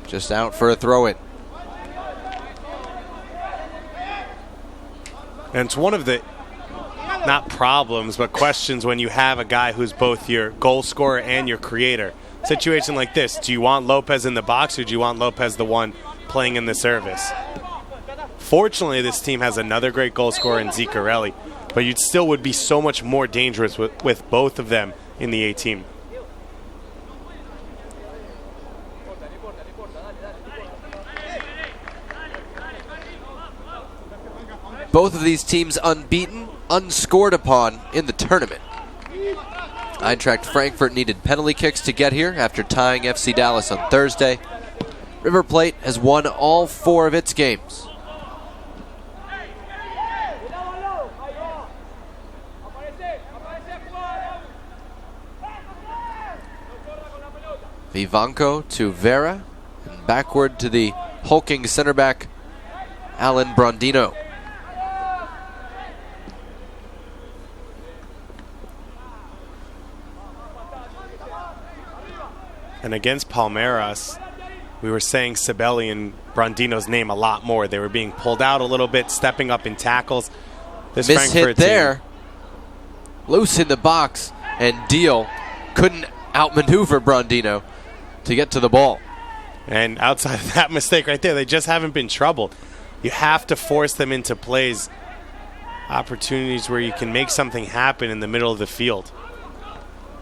Just out for a throw-in. And it's one of the, not problems, but questions when you have a guy who's both your goal scorer and your creator. Situation like this, do you want Lopez in the box or do you want Lopez the one playing in the service? Fortunately, this team has another great goal scorer in Zicarelli, but you still would be so much more dangerous with both of them in the A team. Both of these teams unbeaten, unscored upon in the tournament. Eintracht Frankfurt needed penalty kicks to get here after tying FC Dallas on Thursday. River Plate has won all 4 of its games. Vivanco to Vera, and backward to the hulking center back, Alan Brondino. And against Palmeiras, we were saying Sibeli and Brondino's name a lot more. They were being pulled out a little bit, stepping up in tackles. This Miss hit Frankfurt there. team, Loose in the box. and Deal couldn't outmaneuver Brandino to get to the ball. And outside of that mistake right there, they just haven't been troubled. You have to force them into plays, opportunities where you can make something happen in the middle of the field.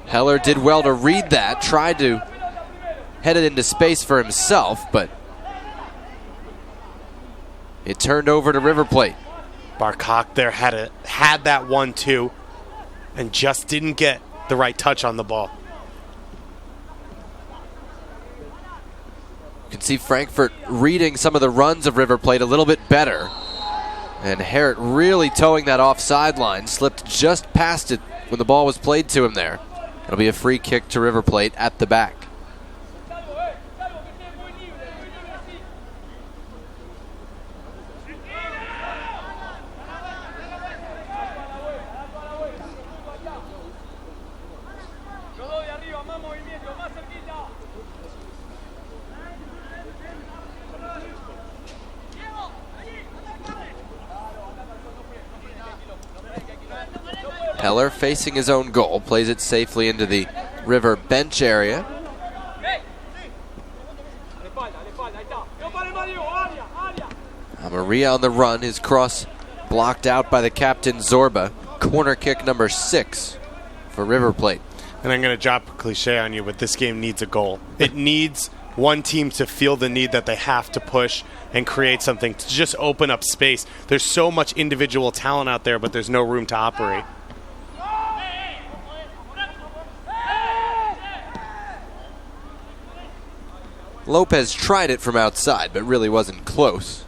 Heller did well to read that, tried to head it into space for himself, but it turned over to River Plate. Barkok there had that 1-2 and just didn't get the right touch on the ball. You can see Frankfurt reading some of the runs of River Plate a little bit better. And Herritt really towing that offside line, slipped just past it when the ball was played to him there. It'll be a free kick to River Plate at the back. Heller facing his own goal, plays it safely into the River bench area. Maria on the run, his cross blocked out by the captain Zorba. Corner kick number 6 for River Plate. And I'm going to drop a cliche on you, but this game needs a goal. It needs one team to feel the need that they have to push and create something to just open up space. There's so much individual talent out there, but there's no room to operate. Lopez tried it from outside, but really wasn't close.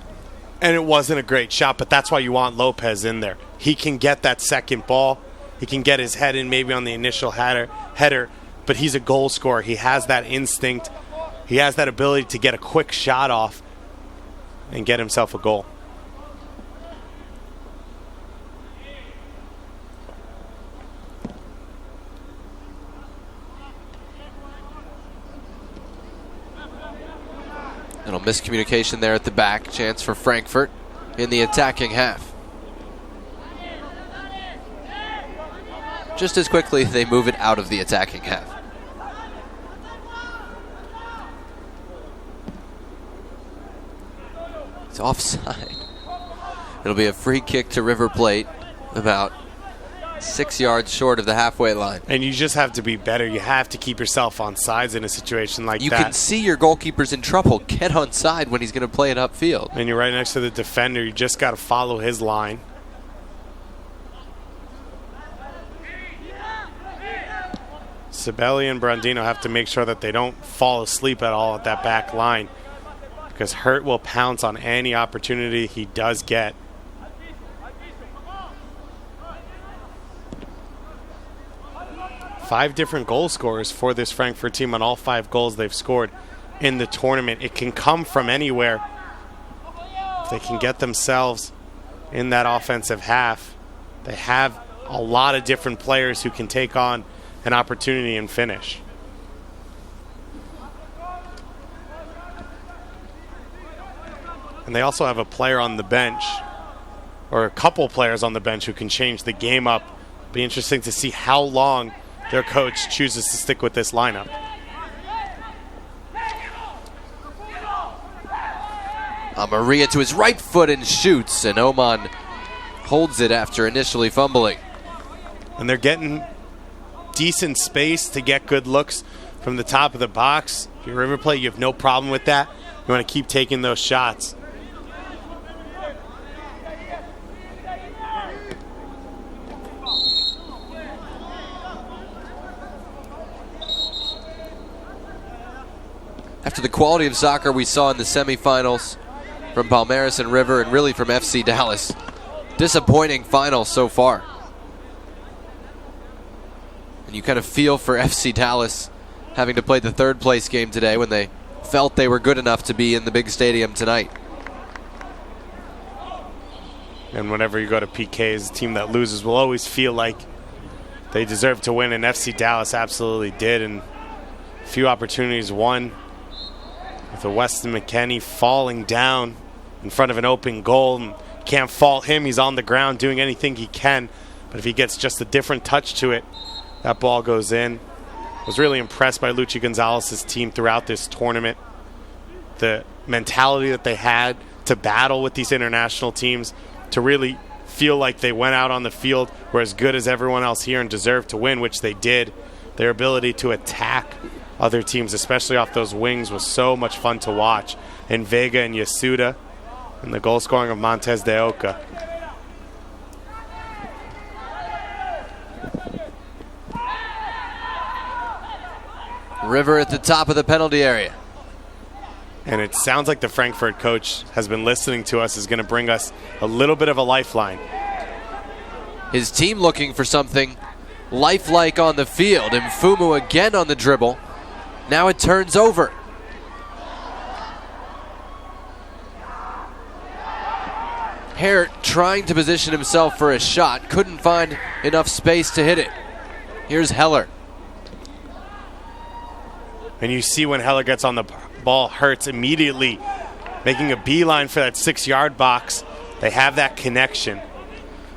And it wasn't a great shot, but that's why you want Lopez in there. He can get that second ball. He can get his head in maybe on the initial header, but he's a goal scorer. He has that instinct. He has that ability to get a quick shot off and get himself a goal. Little miscommunication there at the back. Chance for Frankfurt in the attacking half. Just as quickly, they move it out of the attacking half. It's offside. It'll be a free kick to River Plate, about 6 yards short of the halfway line. And you just have to be better. You have to keep yourself on sides in a situation like that. You can see your goalkeeper's in trouble. Get on side when he's going to play it upfield. And you're right next to the defender. You just got to follow his line. Sibeli and Brandino have to make sure that they don't fall asleep at all at that back line, because Hurt will pounce on any opportunity he does get. Five different goal scorers for this Frankfurt team on all 5 goals they've scored in the tournament. It can come from anywhere. If they can get themselves in that offensive half, they have a lot of different players who can take on an opportunity and finish. And they also have a player on the bench, or a couple players on the bench, who can change the game up. Be interesting to see how long their coach chooses to stick with this lineup. Maria to his right foot and shoots, and Oman holds it after initially fumbling. And they're getting decent space to get good looks from the top of the box. If you're River Plate, you have no problem with that. You want to keep taking those shots. After the quality of soccer we saw in the semifinals from Palmeiras and River, and really from FC Dallas, disappointing final so far. And you kind of feel for FC Dallas having to play the third place game today when they felt they were good enough to be in the big stadium tonight. And whenever you go to PKs, a team that loses will always feel like they deserve to win, and FC Dallas absolutely did. And a few opportunities won, with the Weston McKennie falling down in front of an open goal. And can't fault him. He's on the ground doing anything he can. But if he gets just a different touch to it, That ball goes in. Was really impressed by Luchi Gonzalez's team throughout this tournament. The mentality that they had to battle with these international teams, to really feel like they went out on the field, were as good as everyone else here and deserved to win, which they did. Their ability to attack other teams, especially off those wings, was so much fun to watch. And Vega and Yasuda, and the goal scoring of Montes de Oca. River at the top of the penalty area. And it sounds like the Frankfurt coach has been listening to us, is going to bring us a little bit of a lifeline. His team looking for something lifelike on the field. And Fumu again on the dribble. Now it turns over. Hart trying to position himself for a shot. Couldn't find enough space to hit it. Here's Heller. And you see when Heller gets on the ball, Hurts immediately making a beeline for that 6-yard box. They have that connection.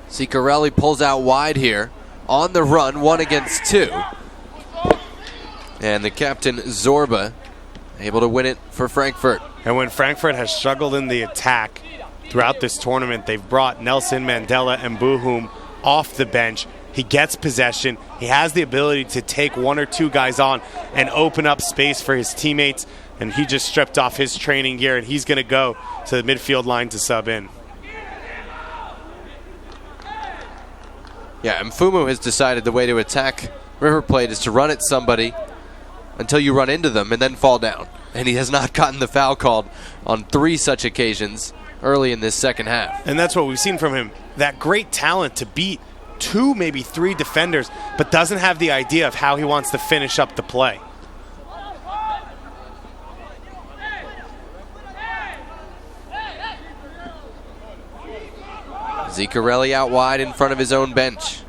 Ciccarelli pulls out wide here. On the run, 1 against 2. And the captain, Zorba, able to win it for Frankfurt. And when Frankfurt has struggled in the attack throughout this tournament, they've brought Nelson Mandela and Bochum off the bench. He gets possession. He has the ability to take 1 or 2 guys on and open up space for his teammates. And he just stripped off his training gear, and he's going to go to the midfield line to sub in. Yeah, Mfumu has decided the way to attack River Plate is to run at somebody until you run into them and then fall down. And he has not gotten the foul called on 3 such occasions early in this second half. And that's what we've seen from him. That great talent to beat 2, maybe 3 defenders, but doesn't have the idea of how he wants to finish up the play. Ciccarelli out wide in front of his own bench.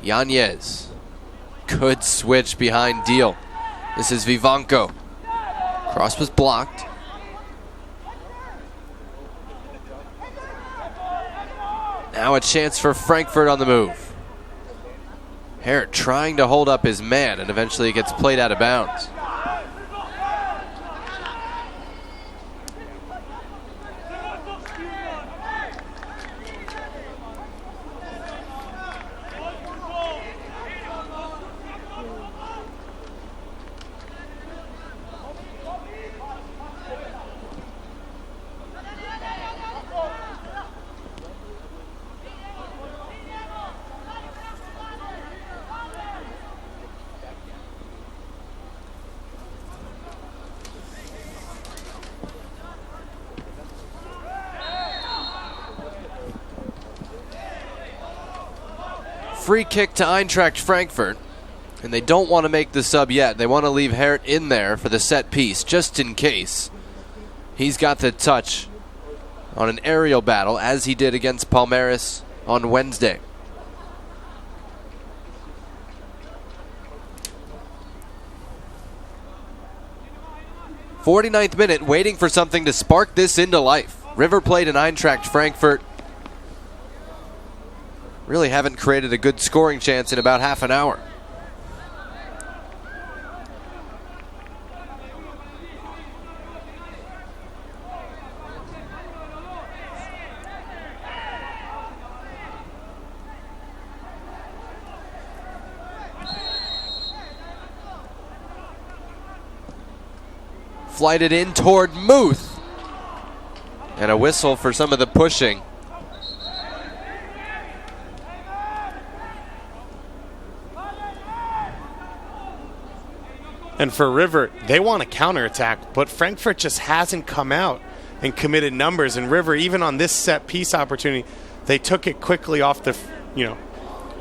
Yanez. Good switch behind Deal. This is Vivanco. Cross was blocked. Now a chance for Frankfurt on the move. Hart trying to hold up his man, and eventually it gets played out of bounds. Free kick to Eintracht Frankfurt, and they don't want to make the sub yet. They want to leave Hart in there for the set piece, just in case. He's got the touch on an aerial battle, as he did against Palmeiras on Wednesday. '49th minute, waiting for something to spark this into life. River Plate and Eintracht Frankfurt really haven't created a good scoring chance in about half an hour. Flighted in toward Muth. And a whistle for some of the pushing. And for River, they want to counterattack, but Frankfurt just hasn't come out and committed numbers. And River, even on this set piece opportunity, they took it quickly off the,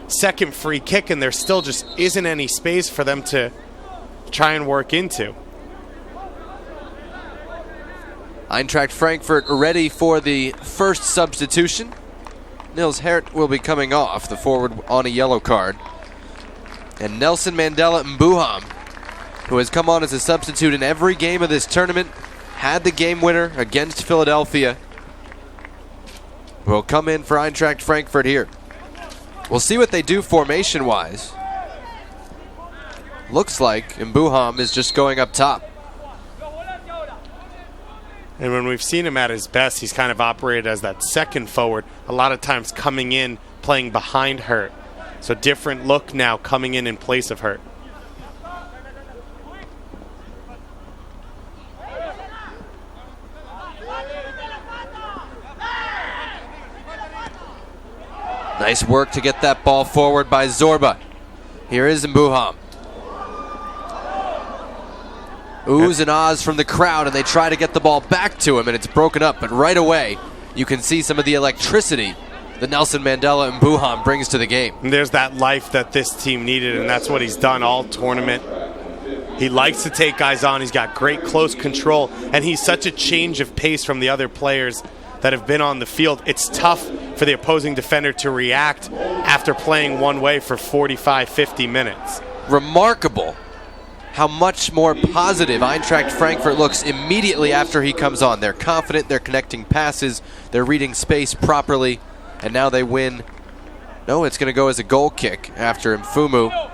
second free kick, and there still just isn't any space for them to try and work into. Eintracht Frankfurt ready for the first substitution. Nils Hart will be coming off, the forward on a yellow card. And Nelson Mandela Mbuham, who has come on as a substitute in every game of this tournament, had the game winner against Philadelphia, will come in for Eintracht Frankfurt here. We'll see what they do formation-wise. Looks like Mbuham is just going up top. And when we've seen him at his best, he's kind of operated as that second forward, a lot of times coming in, playing behind Hurt. So different look now coming in place of Hurt. Nice work to get that ball forward by Zorba. Here is Mbuham. Oohs and ahs from the crowd, and they try to get the ball back to him, and it's broken up. But right away, you can see some of the electricity that Nelson Mandela Mbuham brings to the game. And there's that life that this team needed, and that's what he's done all tournament. He likes to take guys on. He's got great close control, and he's such a change of pace from the other players that have been on the field. It's tough for the opposing defender to react after playing one way for 45, 50 minutes. Remarkable how much more positive Eintracht Frankfurt looks immediately after he comes on. They're confident, they're connecting passes, they're reading space properly, and now they win. No, it's going to go as a goal kick after Mfumu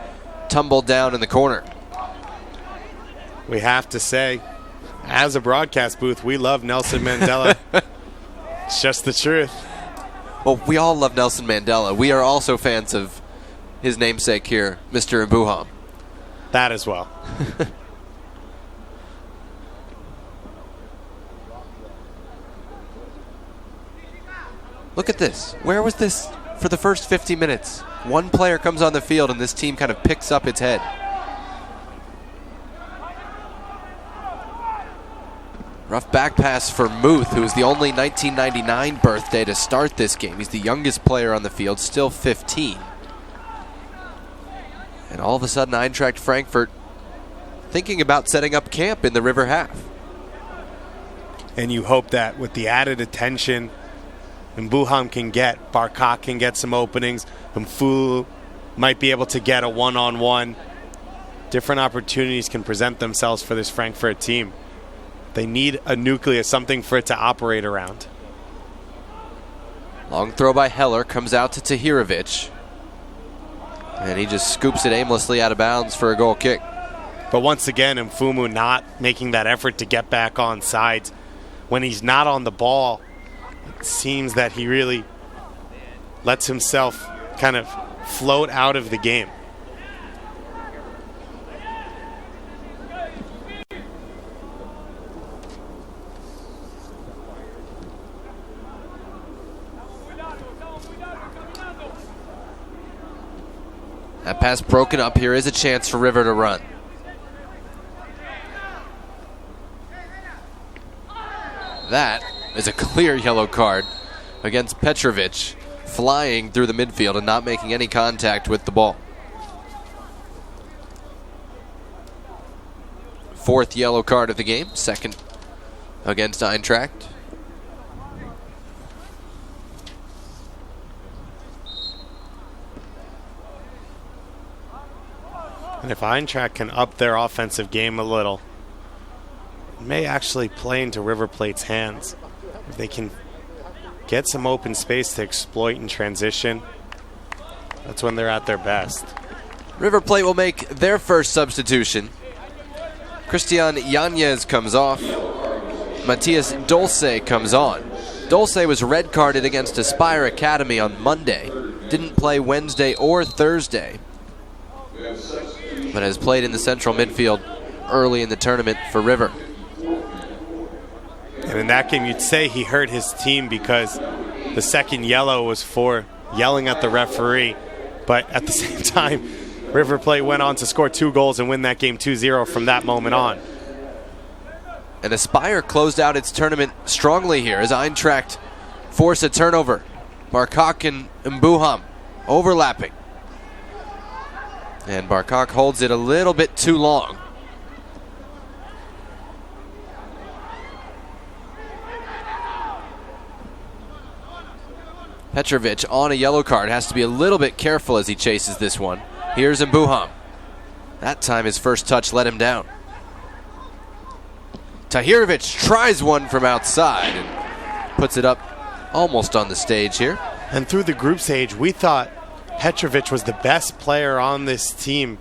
tumbled down in the corner. We have to say, as a broadcast booth, we love Nelson Mandela. It's just the truth. Well, we all love Nelson Mandela. We are also fans of his namesake here, Mr. Mbuham. That as well. Look at this. Where was this for the first 50 minutes? One player comes on the field and this team kind of picks up its head. Rough back pass for Muth, who is the only 1999 birthday to start this game. He's the youngest player on the field, still 15. And all of a sudden, Eintracht Frankfurt thinking about setting up camp in the river half. And you hope that with the added attention Mbuham can get, Barkok can get some openings, Mfulu might be able to get a one-on-one. Different opportunities can present themselves for this Frankfurt team. They need a nucleus, something for it to operate around. Long throw by Heller comes out to Tahirovic. And he just scoops it aimlessly out of bounds for a goal kick. But once again, Mfumu not making that effort to get back on sides. When he's not on the ball, it seems that he really lets himself kind of float out of the game. That pass broken up. Here is a chance for River to run. That is a clear yellow card against Petrovic, flying through the midfield and not making any contact with the ball. Fourth yellow card of the game, second against Eintracht. And if Eintracht can up their offensive game a little, it may actually play into River Plate's hands. If they can get some open space to exploit in transition, that's when they're at their best. River Plate will make their first substitution. Christian Yanez comes off. Matthias Dolce comes on. Dolce was red carded against Aspire Academy on Monday. Didn't play Wednesday or Thursday, but has played in the central midfield early in the tournament for River. And in that game, you'd say he hurt his team because the second yellow was for yelling at the referee. But at the same time, River Plate went on to score 2 goals and win that game 2-0 from that moment on. And Aspire closed out its tournament strongly here as Eintracht force a turnover. Barkok and Mbuham overlapping. And Barkok holds it a little bit too long. Petrovic on a yellow card, has to be a little bit careful as he chases this one. Here's Mbuham. That time his first touch let him down. Tahirovic tries one from outside and puts it up almost on the stage here. And through the group stage, we thought Petrovic was the best player on this team,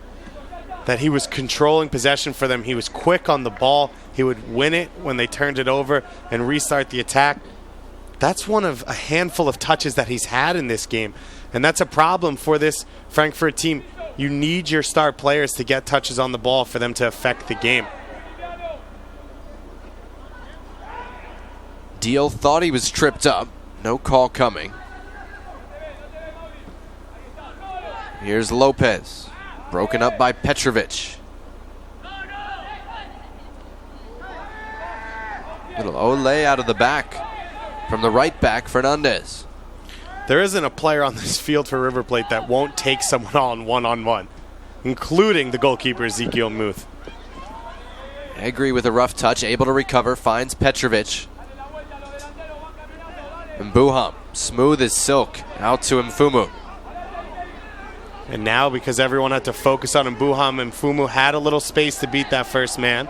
that he was controlling possession for them. He was quick on the ball. He would win it when they turned it over and restart the attack. That's one of a handful of touches that he's had in this game. And that's a problem for this Frankfurt team. You need your star players to get touches on the ball for them to affect the game. Deal thought he was tripped up. No call coming. Here's Lopez. Broken up by Petrovic. Little Olé out of the back from the right back, Fernandez. There isn't a player on this field for River Plate that won't take someone on one-on-one, including the goalkeeper, Ezekiel Muth. I agree with a rough touch, able to recover, finds Petrovic. And Buham, smooth as silk, out to Mfumu. And now, because everyone had to focus on Mbuham, and Mfumu had a little space to beat that first man.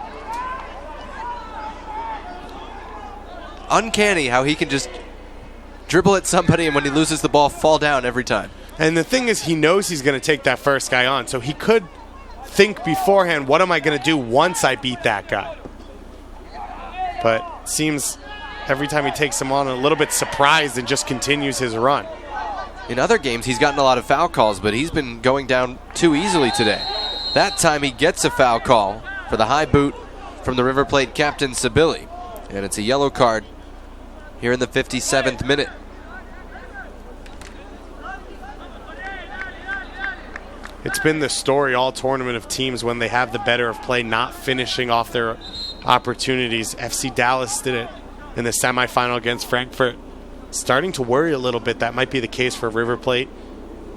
Uncanny how he can just dribble at somebody and when he loses the ball, fall down every time. And the thing is, he knows he's going to take that first guy on, so he could think beforehand, what am I going to do once I beat that guy? But seems every time he takes him on, a little bit surprised and just continues his run. In other games, he's gotten a lot of foul calls, but he's been going down too easily today. That time he gets a foul call for the high boot from the River Plate captain, Sabili. And it's a yellow card here in the 57th minute. It's been the story all tournament of teams when they have the better of play not finishing off their opportunities. FC Dallas did it in the semifinal against Frankfurt. Starting to worry a little bit that might be the case for River Plate.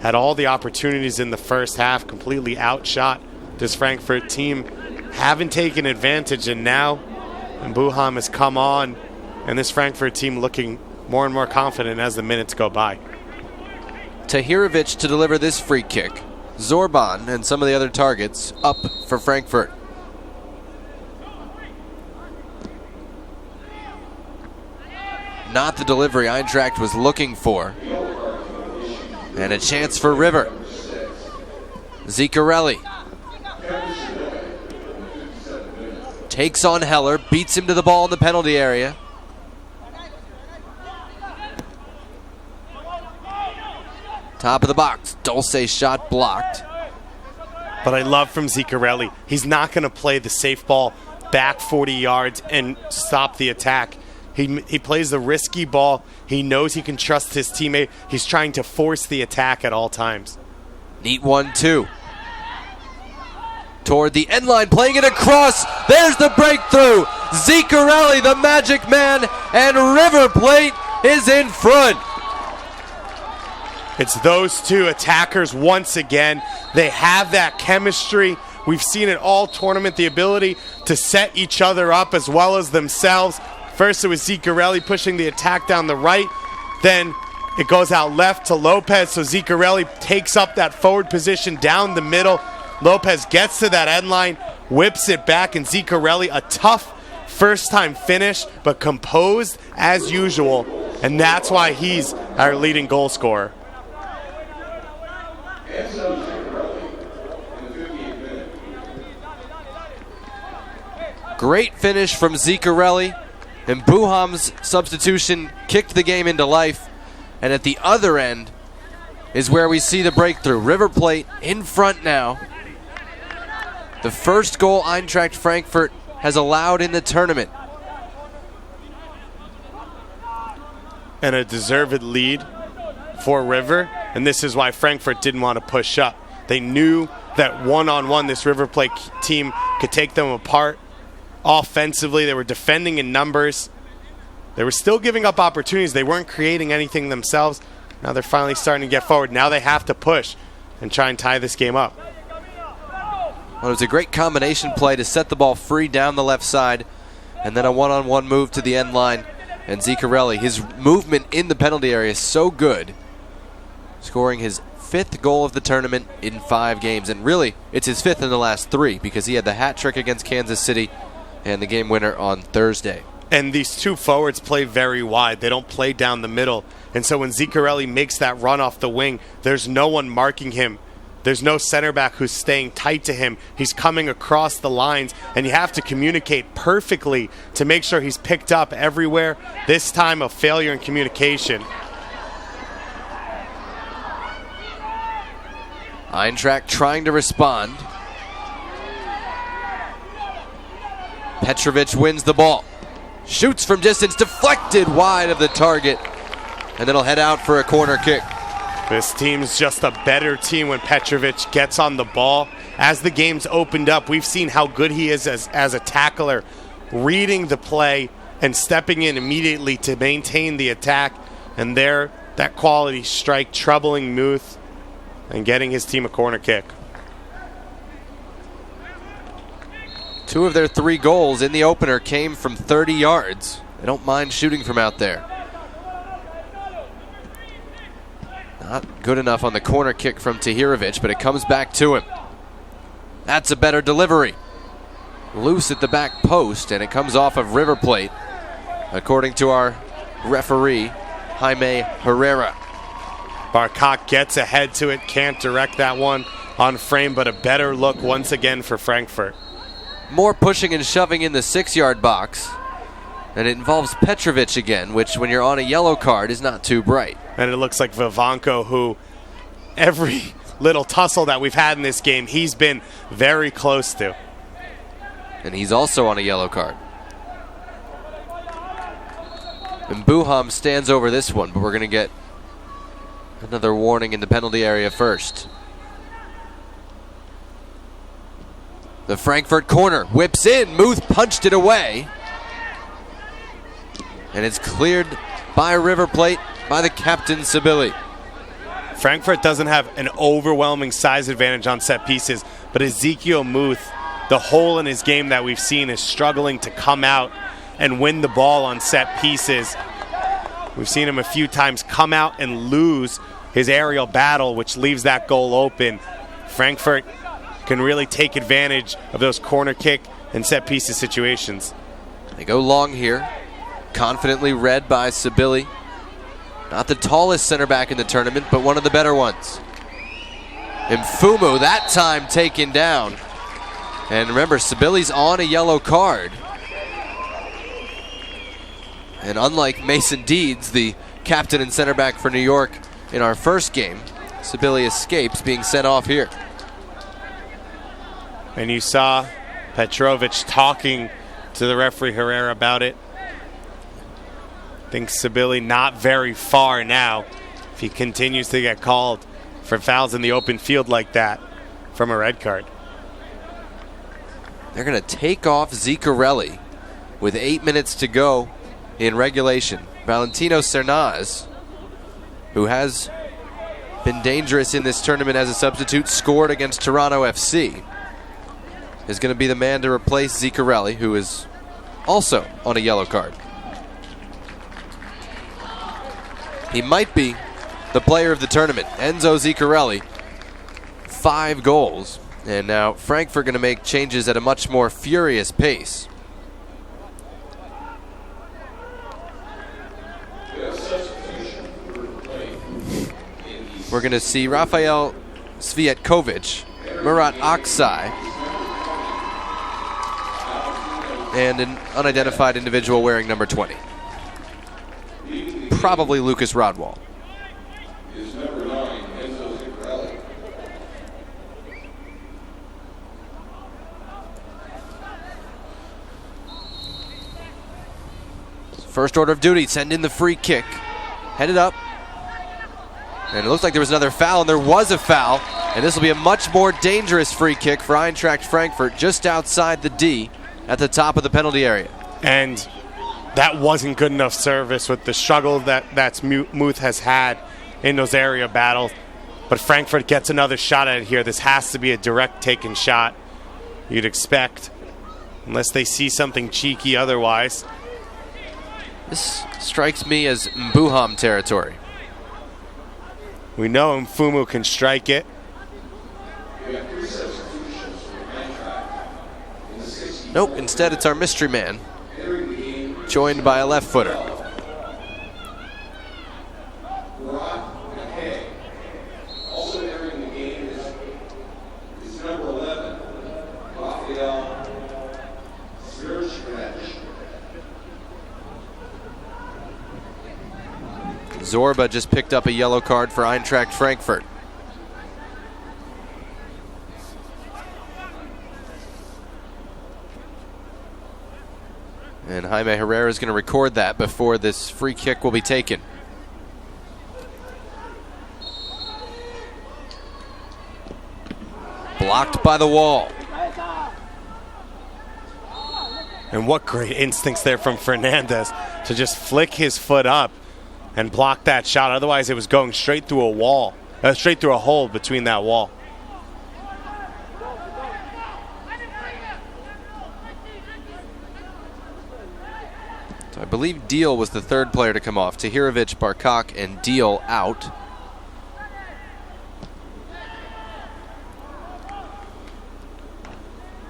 Had all the opportunities in the first half, completely outshot this Frankfurt team. Haven't taken advantage, and now Mbuham has come on, and this Frankfurt team looking more and more confident as the minutes go by. Tahirovic to deliver this free kick. Zorban and some of the other targets up for Frankfurt. Not the delivery Eintracht was looking for. And a chance for River. Ziccarelli takes on Heller, beats him to the ball in the penalty area. Top of the box, Dulce shot blocked. But I love from Ziccarelli, he's not going to play the safe ball back 40 yards and stop the attack. He plays the risky ball. He knows he can trust his teammate. He's trying to force the attack at all times. Neat 1-2. Toward the end line, playing it across. There's the breakthrough. Ziccarelli, the magic man, and River Plate is in front. It's those two attackers once again. They have that chemistry. We've seen it all tournament, the ability to set each other up as well as themselves. First it was Ziccarelli pushing the attack down the right. Then it goes out left to Lopez, so Ziccarelli takes up that forward position down the middle. Lopez gets to that end line, whips it back, and Ziccarelli, a tough first-time finish, but composed as usual, and that's why he's our leading goal scorer. Great finish from Ziccarelli, and Buham's substitution kicked the game into life. And at the other end is where we see the breakthrough. River Plate in front now. The first goal Eintracht Frankfurt has allowed in the tournament. And a deserved lead for River, and this is why Frankfurt didn't want to push up. They knew that one-on-one this River Plate team could take them apart. Offensively, they were defending in numbers. They were still giving up opportunities. They weren't creating anything themselves. Now they're finally starting to get forward. Now they have to push and try and tie this game up. Well, it was a great combination play to set the ball free down the left side, and then a one-on-one move to the end line. And Ziccarelli, his movement in the penalty area is so good, scoring his 5th goal of the tournament in 5 games. And really, it's his 5th in the last 3 because he had the hat trick against Kansas City and the game winner on Thursday. And these two forwards play very wide. They don't play down the middle. And so when Ziccarelli makes that run off the wing, there's no one marking him. There's no center back who's staying tight to him. He's coming across the lines, and you have to communicate perfectly to make sure he's picked up everywhere. This time, a failure in communication. Eintracht trying to respond. Petrovic wins the ball. Shoots from distance, deflected wide of the target, and then he'll head out for a corner kick. This team's just a better team when Petrovic gets on the ball. As the game's opened up, we've seen how good he is as a tackler, reading the play and stepping in immediately to maintain the attack. And there, that quality strike troubling Muth and getting his team a corner kick. 2 of their 3 goals in the opener came from 30 yards. They don't mind shooting from out there. Not good enough on the corner kick from Tahirovic, but it comes back to him. That's a better delivery. Loose at the back post, and it comes off of River Plate, according to our referee, Jaime Herrera. Barkok gets ahead to it, can't direct that one on frame, but a better look once again for Frankfurt. More pushing and shoving in the 6-yard box, and it involves Petrovic again, which when you're on a yellow card is not too bright. And it looks like Vivanco, who every little tussle that we've had in this game, he's been very close to. And he's also on a yellow card. And Buham stands over this one, but we're going to get another warning in the penalty area first. The Frankfurt corner whips in. Muth punched it away. And it's cleared by River Plate by the captain, Sibili. Frankfurt doesn't have an overwhelming size advantage on set pieces, but Ezekiel Muth, the hole in his game that we've seen, is struggling to come out and win the ball on set pieces. We've seen him a few times come out and lose his aerial battle, which leaves that goal open. Frankfurt can really take advantage of those corner kick and set pieces situations. They go long here. Confidently read by Sibili. Not the tallest center back in the tournament, but one of the better ones. Mfumu, that time taken down. And remember, Sibili's on a yellow card. And unlike Mason Deeds, the captain and center back for New York in our first game, Sibili escapes being sent off here. And you saw Petrovic talking to the referee Herrera about it. I think Sibili not very far now if he continues to get called for fouls in the open field like that from a red card. They're going to take off Ziccarelli with 8 minutes to go in regulation. Valentino Cernaz, who has been dangerous in this tournament as a substitute, scored against Toronto FC, is going to be the man to replace Ziccarelli, who is also on a yellow card. He might be the player of the tournament. Enzo Ziccarelli, 5 goals. And now Frankfurt going to make changes at a much more furious pace. We're going to see Rafael Sviatkovic, Murat Aksai, and an unidentified individual wearing number 20. Probably Lucas Rodwell. First order of duty, send in the free kick. Headed up. And it looks like there was another foul, and there was a foul. And this will be a much more dangerous free kick for Eintracht Frankfurt just outside the D at the top of the penalty area. And that wasn't good enough service with the struggle that Muth has had in those area battles. But Frankfurt gets another shot at it here. This has to be a direct taken shot, you'd expect, unless they see something cheeky otherwise. This strikes me as Mbuham territory. We know Mfumu can strike it. Nope, instead it's our mystery man, joined by a left footer. Zorba just picked up a yellow card for Eintracht Frankfurt. And Jaime Herrera is going to record that before this free kick will be taken. Blocked by the wall. And what great instincts there from Fernandez to just flick his foot up and block that shot. Otherwise, it was going straight through a wall, straight through a hole between that wall. So I believe Deal was the third player to come off. Tahirovic, Barkok, and Deal out.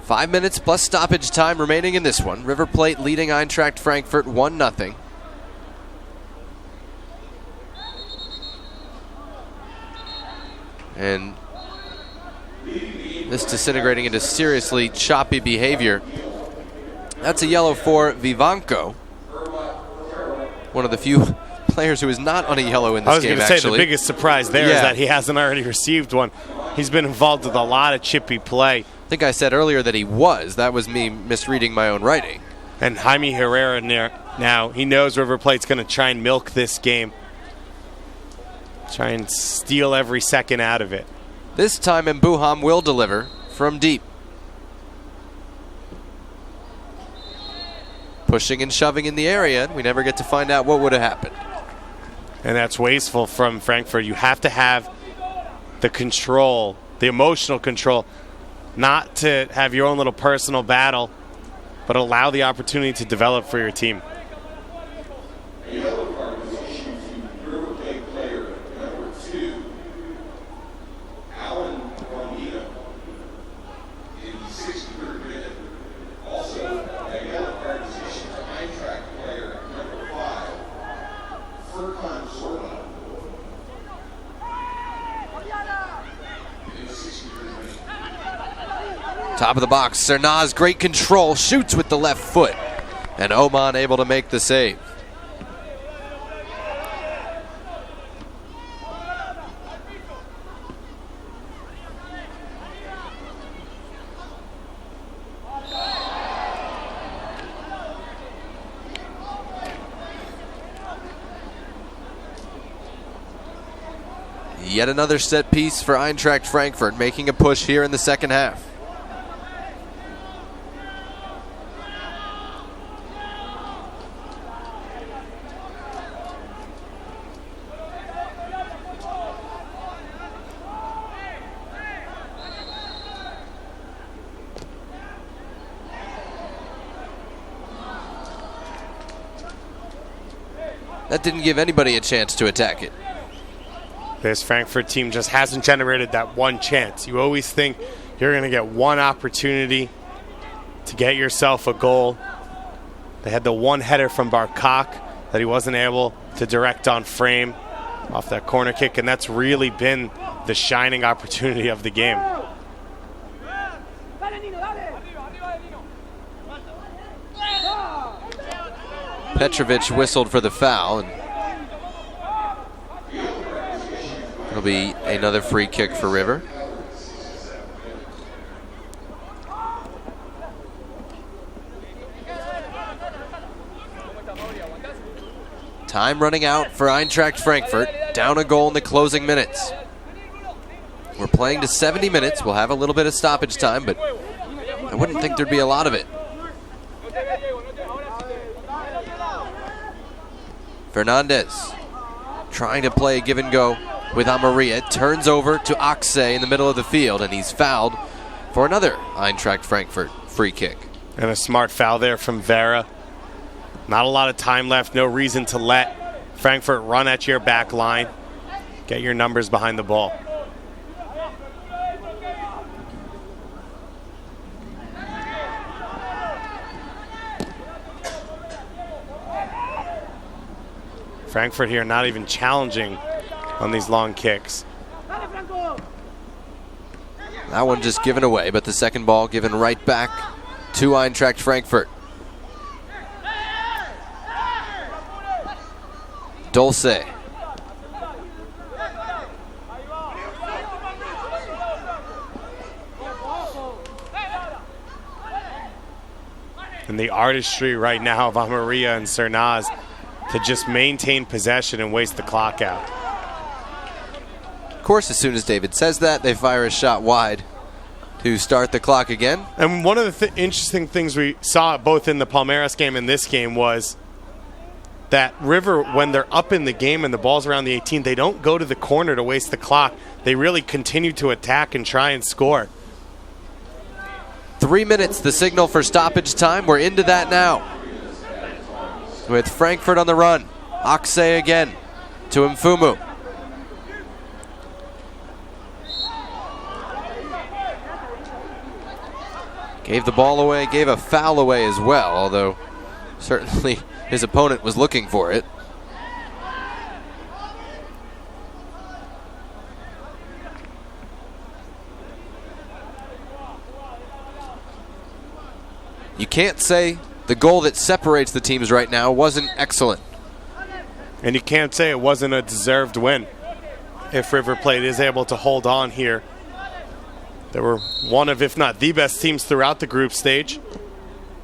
Five minutes plus stoppage time remaining in this one. River Plate leading Eintracht Frankfurt 1-0. And this disintegrating into seriously choppy behavior. That's a yellow for Vivanco. One of the few players who is not on a yellow in this game, I was going to say the biggest surprise there is that he hasn't already received one. He's been involved with a lot of chippy play. I think I said earlier that he was. That was me misreading my own writing. And Jaime Herrera now, he knows River Plate's going to try and milk this game. Try and steal every second out of it. This time Mbuham will deliver from deep. Pushing and shoving in the area. We never get to find out what would have happened. And that's wasteful from Frankfurt. You have to have the control, the emotional control, not to have your own little personal battle, but allow the opportunity to develop for your team. Top of the box, Cernaz, great control, shoots with the left foot. And Oman able to make the save. Yet another set piece for Eintracht Frankfurt, making a push here in the second half. That didn't give anybody a chance to attack it. This Frankfurt team just hasn't generated that one chance. You always think you're going to get one opportunity to get yourself a goal. They had the one header from Barkok that he wasn't able to direct on frame off that corner kick, and that's really been the shining opportunity of the game. Petrovic whistled for the foul, and it'll be another free kick for River. Time running out for Eintracht Frankfurt, down a goal in the closing minutes. We're playing to 70 minutes. We'll have a little bit of stoppage time, but I wouldn't think there'd be a lot of it. Fernandez trying to play a give and go with Amaria. It turns over to Axe in the middle of the field, and he's fouled for another Eintracht Frankfurt free kick. And a smart foul there from Vera. Not a lot of time left. No reason to let Frankfurt run at your back line. Get your numbers behind the ball. Frankfurt here not even challenging on these long kicks. That one just given away, but the second ball given right back to Eintracht Frankfurt. Dulce. And the artistry right now of Amaria and Cernaz to just maintain possession and waste the clock out. Of course, as soon as David says that, they fire a shot wide to start the clock again. And one of the interesting things we saw both in the Palmeiras game and this game was that River, when they're up in the game and the ball's around the 18, they don't go to the corner to waste the clock. They really continue to attack and try and score. 3 minutes, the signal for stoppage time. We're into that now. With Frankfurt on the run. Axe again to Mfumu. Gave the ball away, gave a foul away as well, although certainly his opponent was looking for it. You can't say the goal that separates the teams right now wasn't excellent. And you can't say it wasn't a deserved win. If River Plate is able to hold on here. They were one of, if not the best teams throughout the group stage.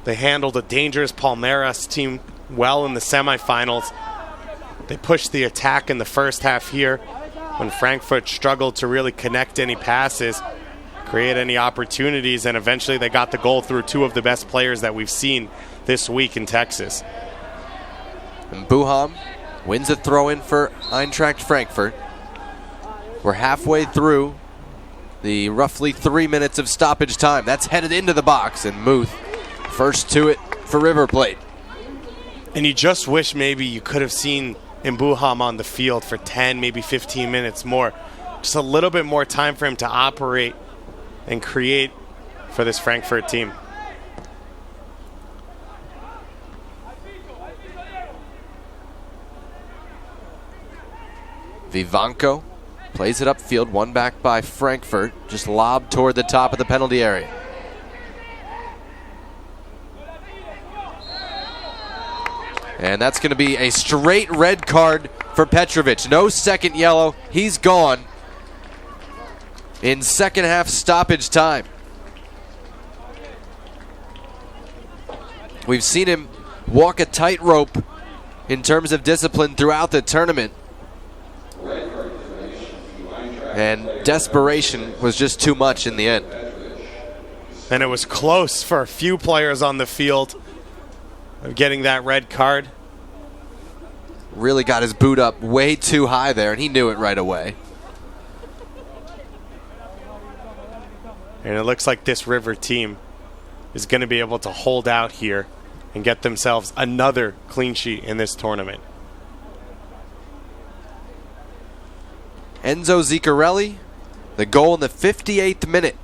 They handled a dangerous Palmeiras team well in the semifinals. They pushed the attack in the first half here when Frankfurt struggled to really connect any passes, create any opportunities, and eventually they got the goal through two of the best players that we've seen this week in Texas. And Buham wins a throw-in for Eintracht Frankfurt. We're halfway through the roughly 3 minutes of stoppage time. That's headed into the box, and Muth first to it for River Plate. And you just wish maybe you could have seen Mbuham on the field for 10, maybe 15 minutes more. Just a little bit more time for him to operate and create for this Frankfurt team. Vivanco plays it upfield, one back by Frankfurt, just lobbed toward the top of the penalty area. And that's going to be a straight red card for Petrovic. No second yellow, he's gone in second half stoppage time. We've seen him walk a tightrope in terms of discipline throughout the tournament. And desperation was just too much in the end. And it was close for a few players on the field of getting that red card. Really got his boot up way too high there, and he knew it right away. And it looks like this River team is going to be able to hold out here and get themselves another clean sheet in this tournament. Enzo Ziccarelli, the goal in the 58th minute.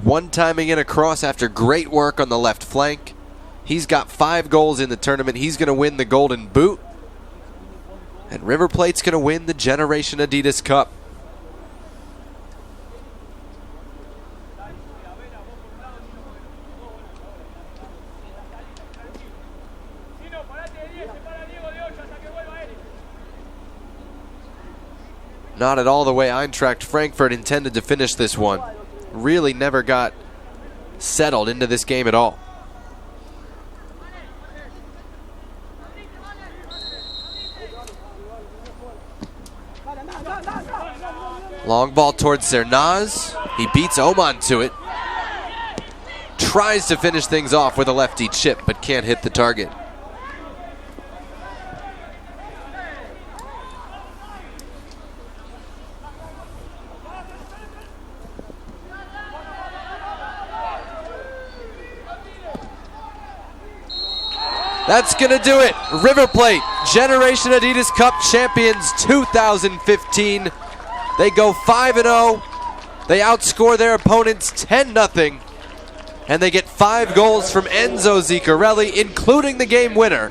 One timing in across after great work on the left flank. He's got 5 goals in the tournament. He's going to win the Golden Boot. And River Plate's going to win the Generation Adidas Cup. Not at all the way Eintracht Frankfurt intended to finish this one. Really never got settled into this game at all. Long ball towards Cernaz. He beats Oman to it. Tries to finish things off with a lefty chip, but can't hit the target. That's going to do it. River Plate, Generation Adidas Cup champions 2015. They go 5-0. They outscore their opponents 10-0. And they get 5 goals from Enzo Ziccarelli, including the game winner,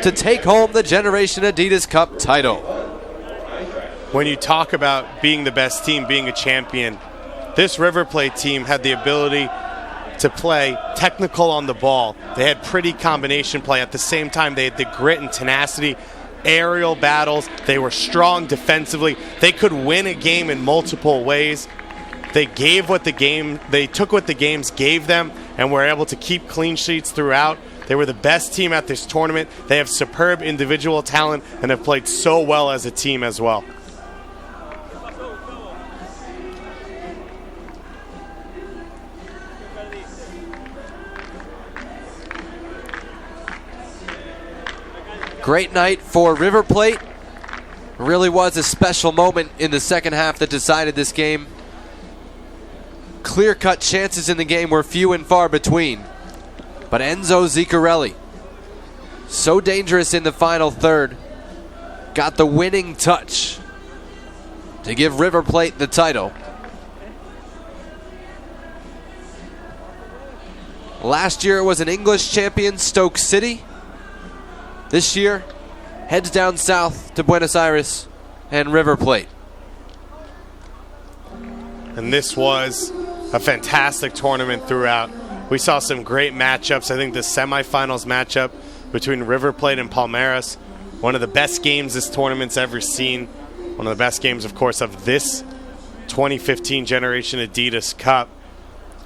to take home the Generation Adidas Cup title. when you talk about being the best team, being a champion, this River Plate team had the ability to play technical on the ball. They had pretty combination play. At the same time, they had the grit and tenacity, aerial battles. They were strong defensively. They could win a game in multiple ways. They took what the games gave them and were able to keep clean sheets throughout. They were the best team at this tournament. They have superb individual talent and have played so well as a team as well. Great night for River Plate. Really was a special moment in the second half that decided this game. Clear-cut chances in the game were few and far between. But Enzo Ziccarelli, so dangerous in the final third, got the winning touch to give River Plate the title. Last year it was an English champion, Stoke City. This year, heads down south to Buenos Aires and River Plate. And this was a fantastic tournament throughout. We saw some great matchups. I think the semifinals matchup between River Plate and Palmeiras, one of the best games this tournament's ever seen. One of the best games, of course, of this 2015 Generation Adidas Cup.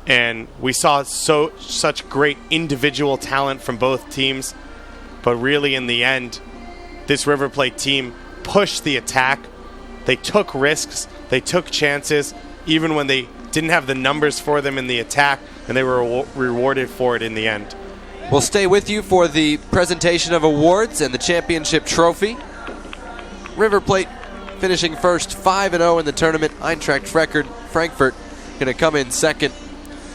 And we saw such great individual talent from both teams. But really, in the end, this River Plate team pushed the attack. They took risks. They took chances, even when they didn't have the numbers for them in the attack, and they were rewarded for it in the end. We'll stay with you for the presentation of awards and the championship trophy. River Plate finishing first, 5-0 in the tournament. Eintracht Frankfurt going to come in second.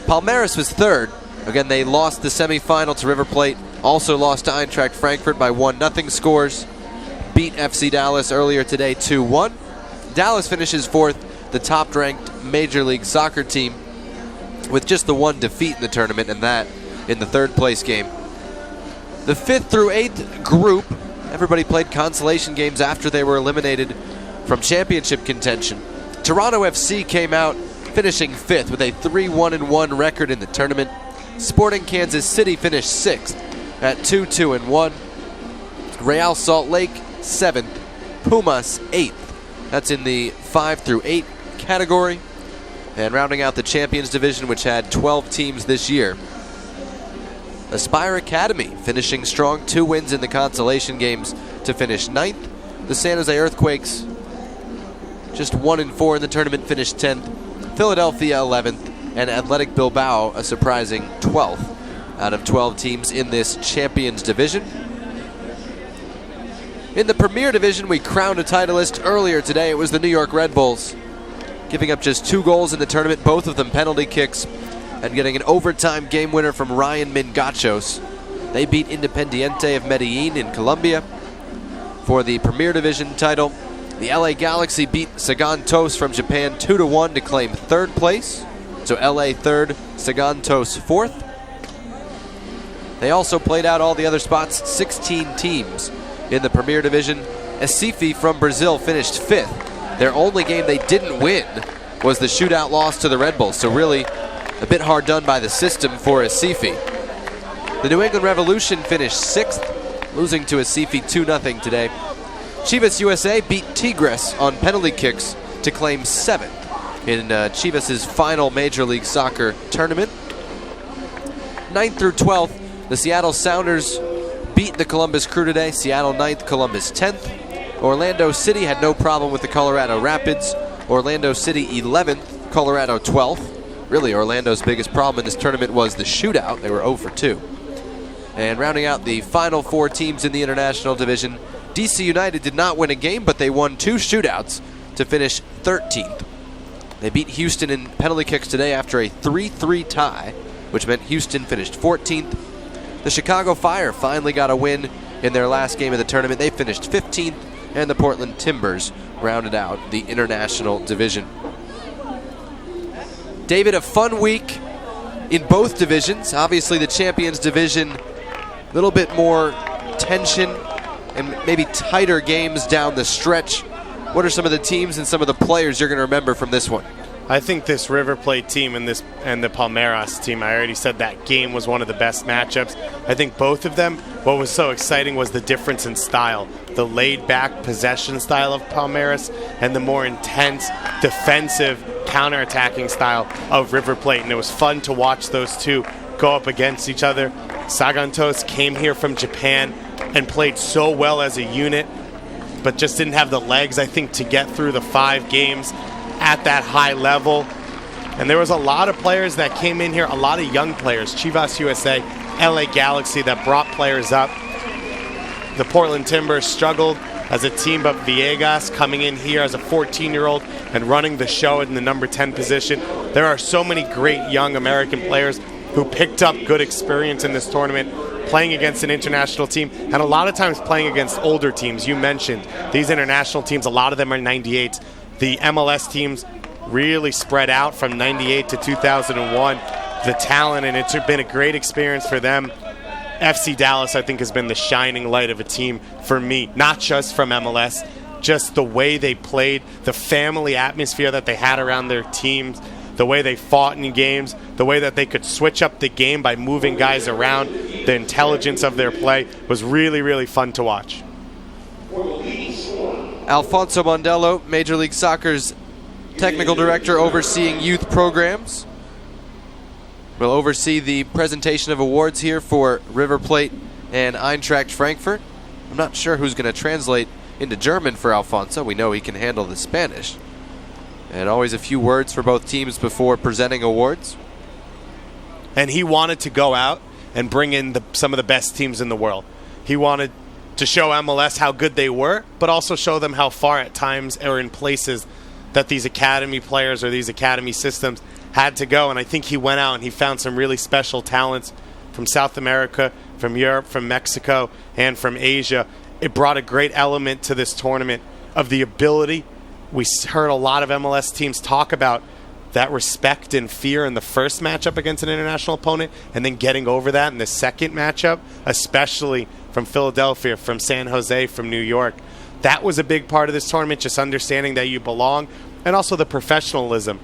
Palmeiras was third. Again, they lost the semifinal to River Plate. Also lost to Eintracht Frankfurt by 1-0 scores. Beat FC Dallas earlier today 2-1. Dallas finishes fourth, the top-ranked Major League Soccer team, with just the one defeat in the tournament, and that in the third-place game. The 5th through 8th group, everybody played consolation games after they were eliminated from championship contention. Toronto FC came out finishing 5th with a 3-1-1 record in the tournament. Sporting Kansas City finished 6th at 2-2-1. Real Salt Lake 7th. Pumas 8th. That's in the 5 through 8 category. And rounding out the Champions Division, which had 12 teams this year, Aspire Academy finishing strong, 2 wins in the consolation games to finish 9th. The San Jose Earthquakes, just 1-4 in the tournament, finished 10th. Philadelphia 11th. And Athletic Bilbao, a surprising 12th out of 12 teams in this Champions Division. In the Premier Division, we crowned a titleist earlier today. It was the New York Red Bulls, giving up just 2 goals in the tournament, both of them penalty kicks, and getting an overtime game winner from Ryan Mingachos. They beat Independiente of Medellin in Colombia for the Premier Division title. The LA Galaxy beat Sagantos from Japan 2-1 to claim 3rd place. So LA 3rd, Sagantos 4th. They also played out all the other spots, 16 teams in the Premier Division. Recife from Brazil finished 5th. Their only game they didn't win was the shootout loss to the Red Bulls, so really a bit hard done by the system for Recife. The New England Revolution finished 6th, losing to Recife 2-0 today. Chivas USA beat Tigres on penalty kicks to claim 7th. In Chivas' final Major League Soccer tournament. 9th through 12th, the Seattle Sounders beat the Columbus Crew today. Seattle 9th, Columbus 10th. Orlando City had no problem with the Colorado Rapids. Orlando City 11th, Colorado 12th. Really, Orlando's biggest problem in this tournament was the shootout. They were 0-2. And rounding out the final 4 teams in the International Division, DC United did not win a game, but they won 2 shootouts to finish 13th. They beat Houston in penalty kicks today after a 3-3 tie, which meant Houston finished 14th. The Chicago Fire finally got a win in their last game of the tournament. They finished 15th, and the Portland Timbers rounded out the International Division. David, a fun week in both divisions. Obviously, the Champions Division, a little bit more tension and maybe tighter games down the stretch. what are some of the teams and some of the players you're going to remember from this one? I think this River Plate team and the Palmeiras team, I already said that game was one of the best matchups. I think both of them, what was so exciting was the difference in style. The laid-back possession style of Palmeiras and the more intense defensive counter-attacking style of River Plate. And it was fun to watch those two go up against each other. Sagantos came here from Japan and played so well as a unit, but just didn't have the legs, I think, to get through the 5 games at that high level. And there was a lot of players that came in here, a lot of young players, Chivas USA, LA Galaxy, that brought players up. The Portland Timbers struggled as a team, but Villegas coming in here as a 14-year-old and running the show in the number 10 position. There are so many great young American players who picked up good experience in this tournament, playing against an international team, and a lot of times playing against older teams. You mentioned these international teams, a lot of them are 98. The MLS teams really spread out from 98 to 2001, the talent, and it's been a great experience for them. FC Dallas, I think, has been the shining light of a team for me, not just from MLS, just the way they played, the family atmosphere that they had around their teams, the way they fought in games, the way that they could switch up the game by moving guys around, the intelligence of their play was really, really fun to watch. Alfonso Mondello, Major League Soccer's technical director overseeing youth programs, will oversee the presentation of awards here for River Plate and Eintracht Frankfurt. I'm not sure who's going to translate into German for Alfonso. We know he can handle the Spanish. And always a few words for both teams before presenting awards. And he wanted to go out and bring in some of the best teams in the world. He wanted to show MLS how good they were, but also show them how far at times or in places that these academy players or these academy systems had to go. And I think he went out and he found some really special talents from South America, from Europe, from Mexico, and from Asia. It brought a great element to this tournament of the ability. We heard a lot of MLS teams talk about that respect and fear in the first matchup against an international opponent, and then getting over that in the second matchup, especially from Philadelphia, from San Jose, from New York. That was a big part of this tournament, just understanding that you belong, and also the professionalism,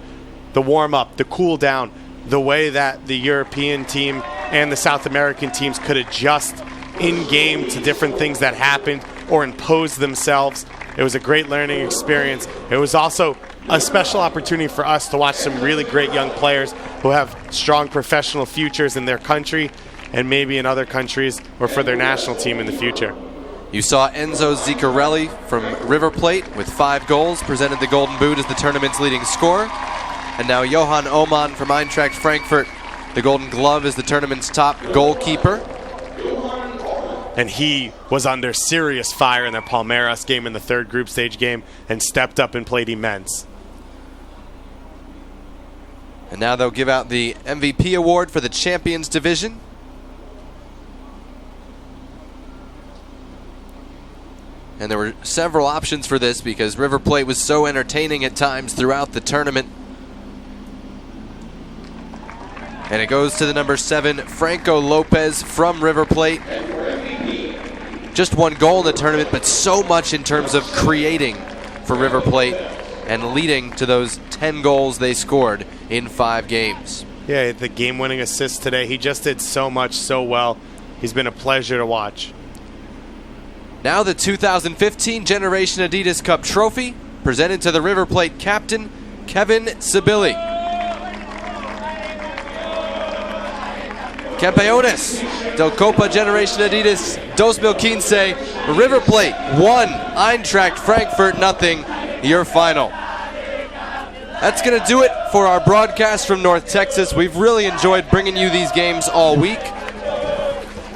the warm-up, the cool-down, the way that the European team and the South American teams could adjust in-game to different things that happened or impose themselves. It was a great learning experience. It was also a special opportunity for us to watch some really great young players who have strong professional futures in their country and maybe in other countries or for their national team in the future. You saw Enzo Ziccarelli from River Plate with 5 goals, presented the Golden Boot as the tournament's leading scorer. And now Johan Oman from Eintracht Frankfurt, the Golden Glove as the tournament's top goalkeeper. And he was under serious fire in their Palmeiras game in the third group stage game and stepped up and played immense. And now they'll give out the MVP award for the Champions Division. And there were several options for this because River Plate was so entertaining at times throughout the tournament. And it goes to the number 7, Franco Lopez from River Plate. Just 1 goal in the tournament, but so much in terms of creating for River Plate and leading to those 10 goals they scored in 5 games. Yeah, the game-winning assist today. He just did so much so well. He's been a pleasure to watch. Now the 2015 Generation Adidas Cup Trophy, presented to the River Plate captain, Kevin Sibilli. Campeones del Copa Generation Adidas 2015, River Plate 1, Eintracht Frankfurt 0, your final. That's going to do it for our broadcast from North Texas. We've really enjoyed bringing you these games all week.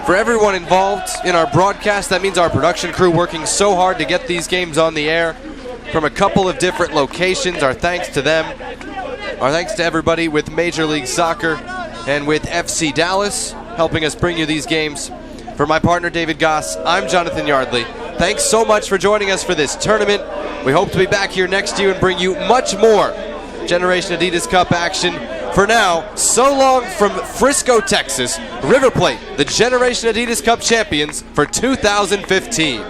For everyone involved in our broadcast, that means our production crew working so hard to get these games on the air from a couple of different locations. Our thanks to them. Our thanks to everybody with Major League Soccer and with FC Dallas helping us bring you these games. For my partner David Goss, I'm Jonathan Yardley. Thanks so much for joining us for this tournament. We hope to be back here next year and bring you much more Generation Adidas Cup action. For now, so long from Frisco, Texas, River Plate, the Generation Adidas Cup champions for 2015.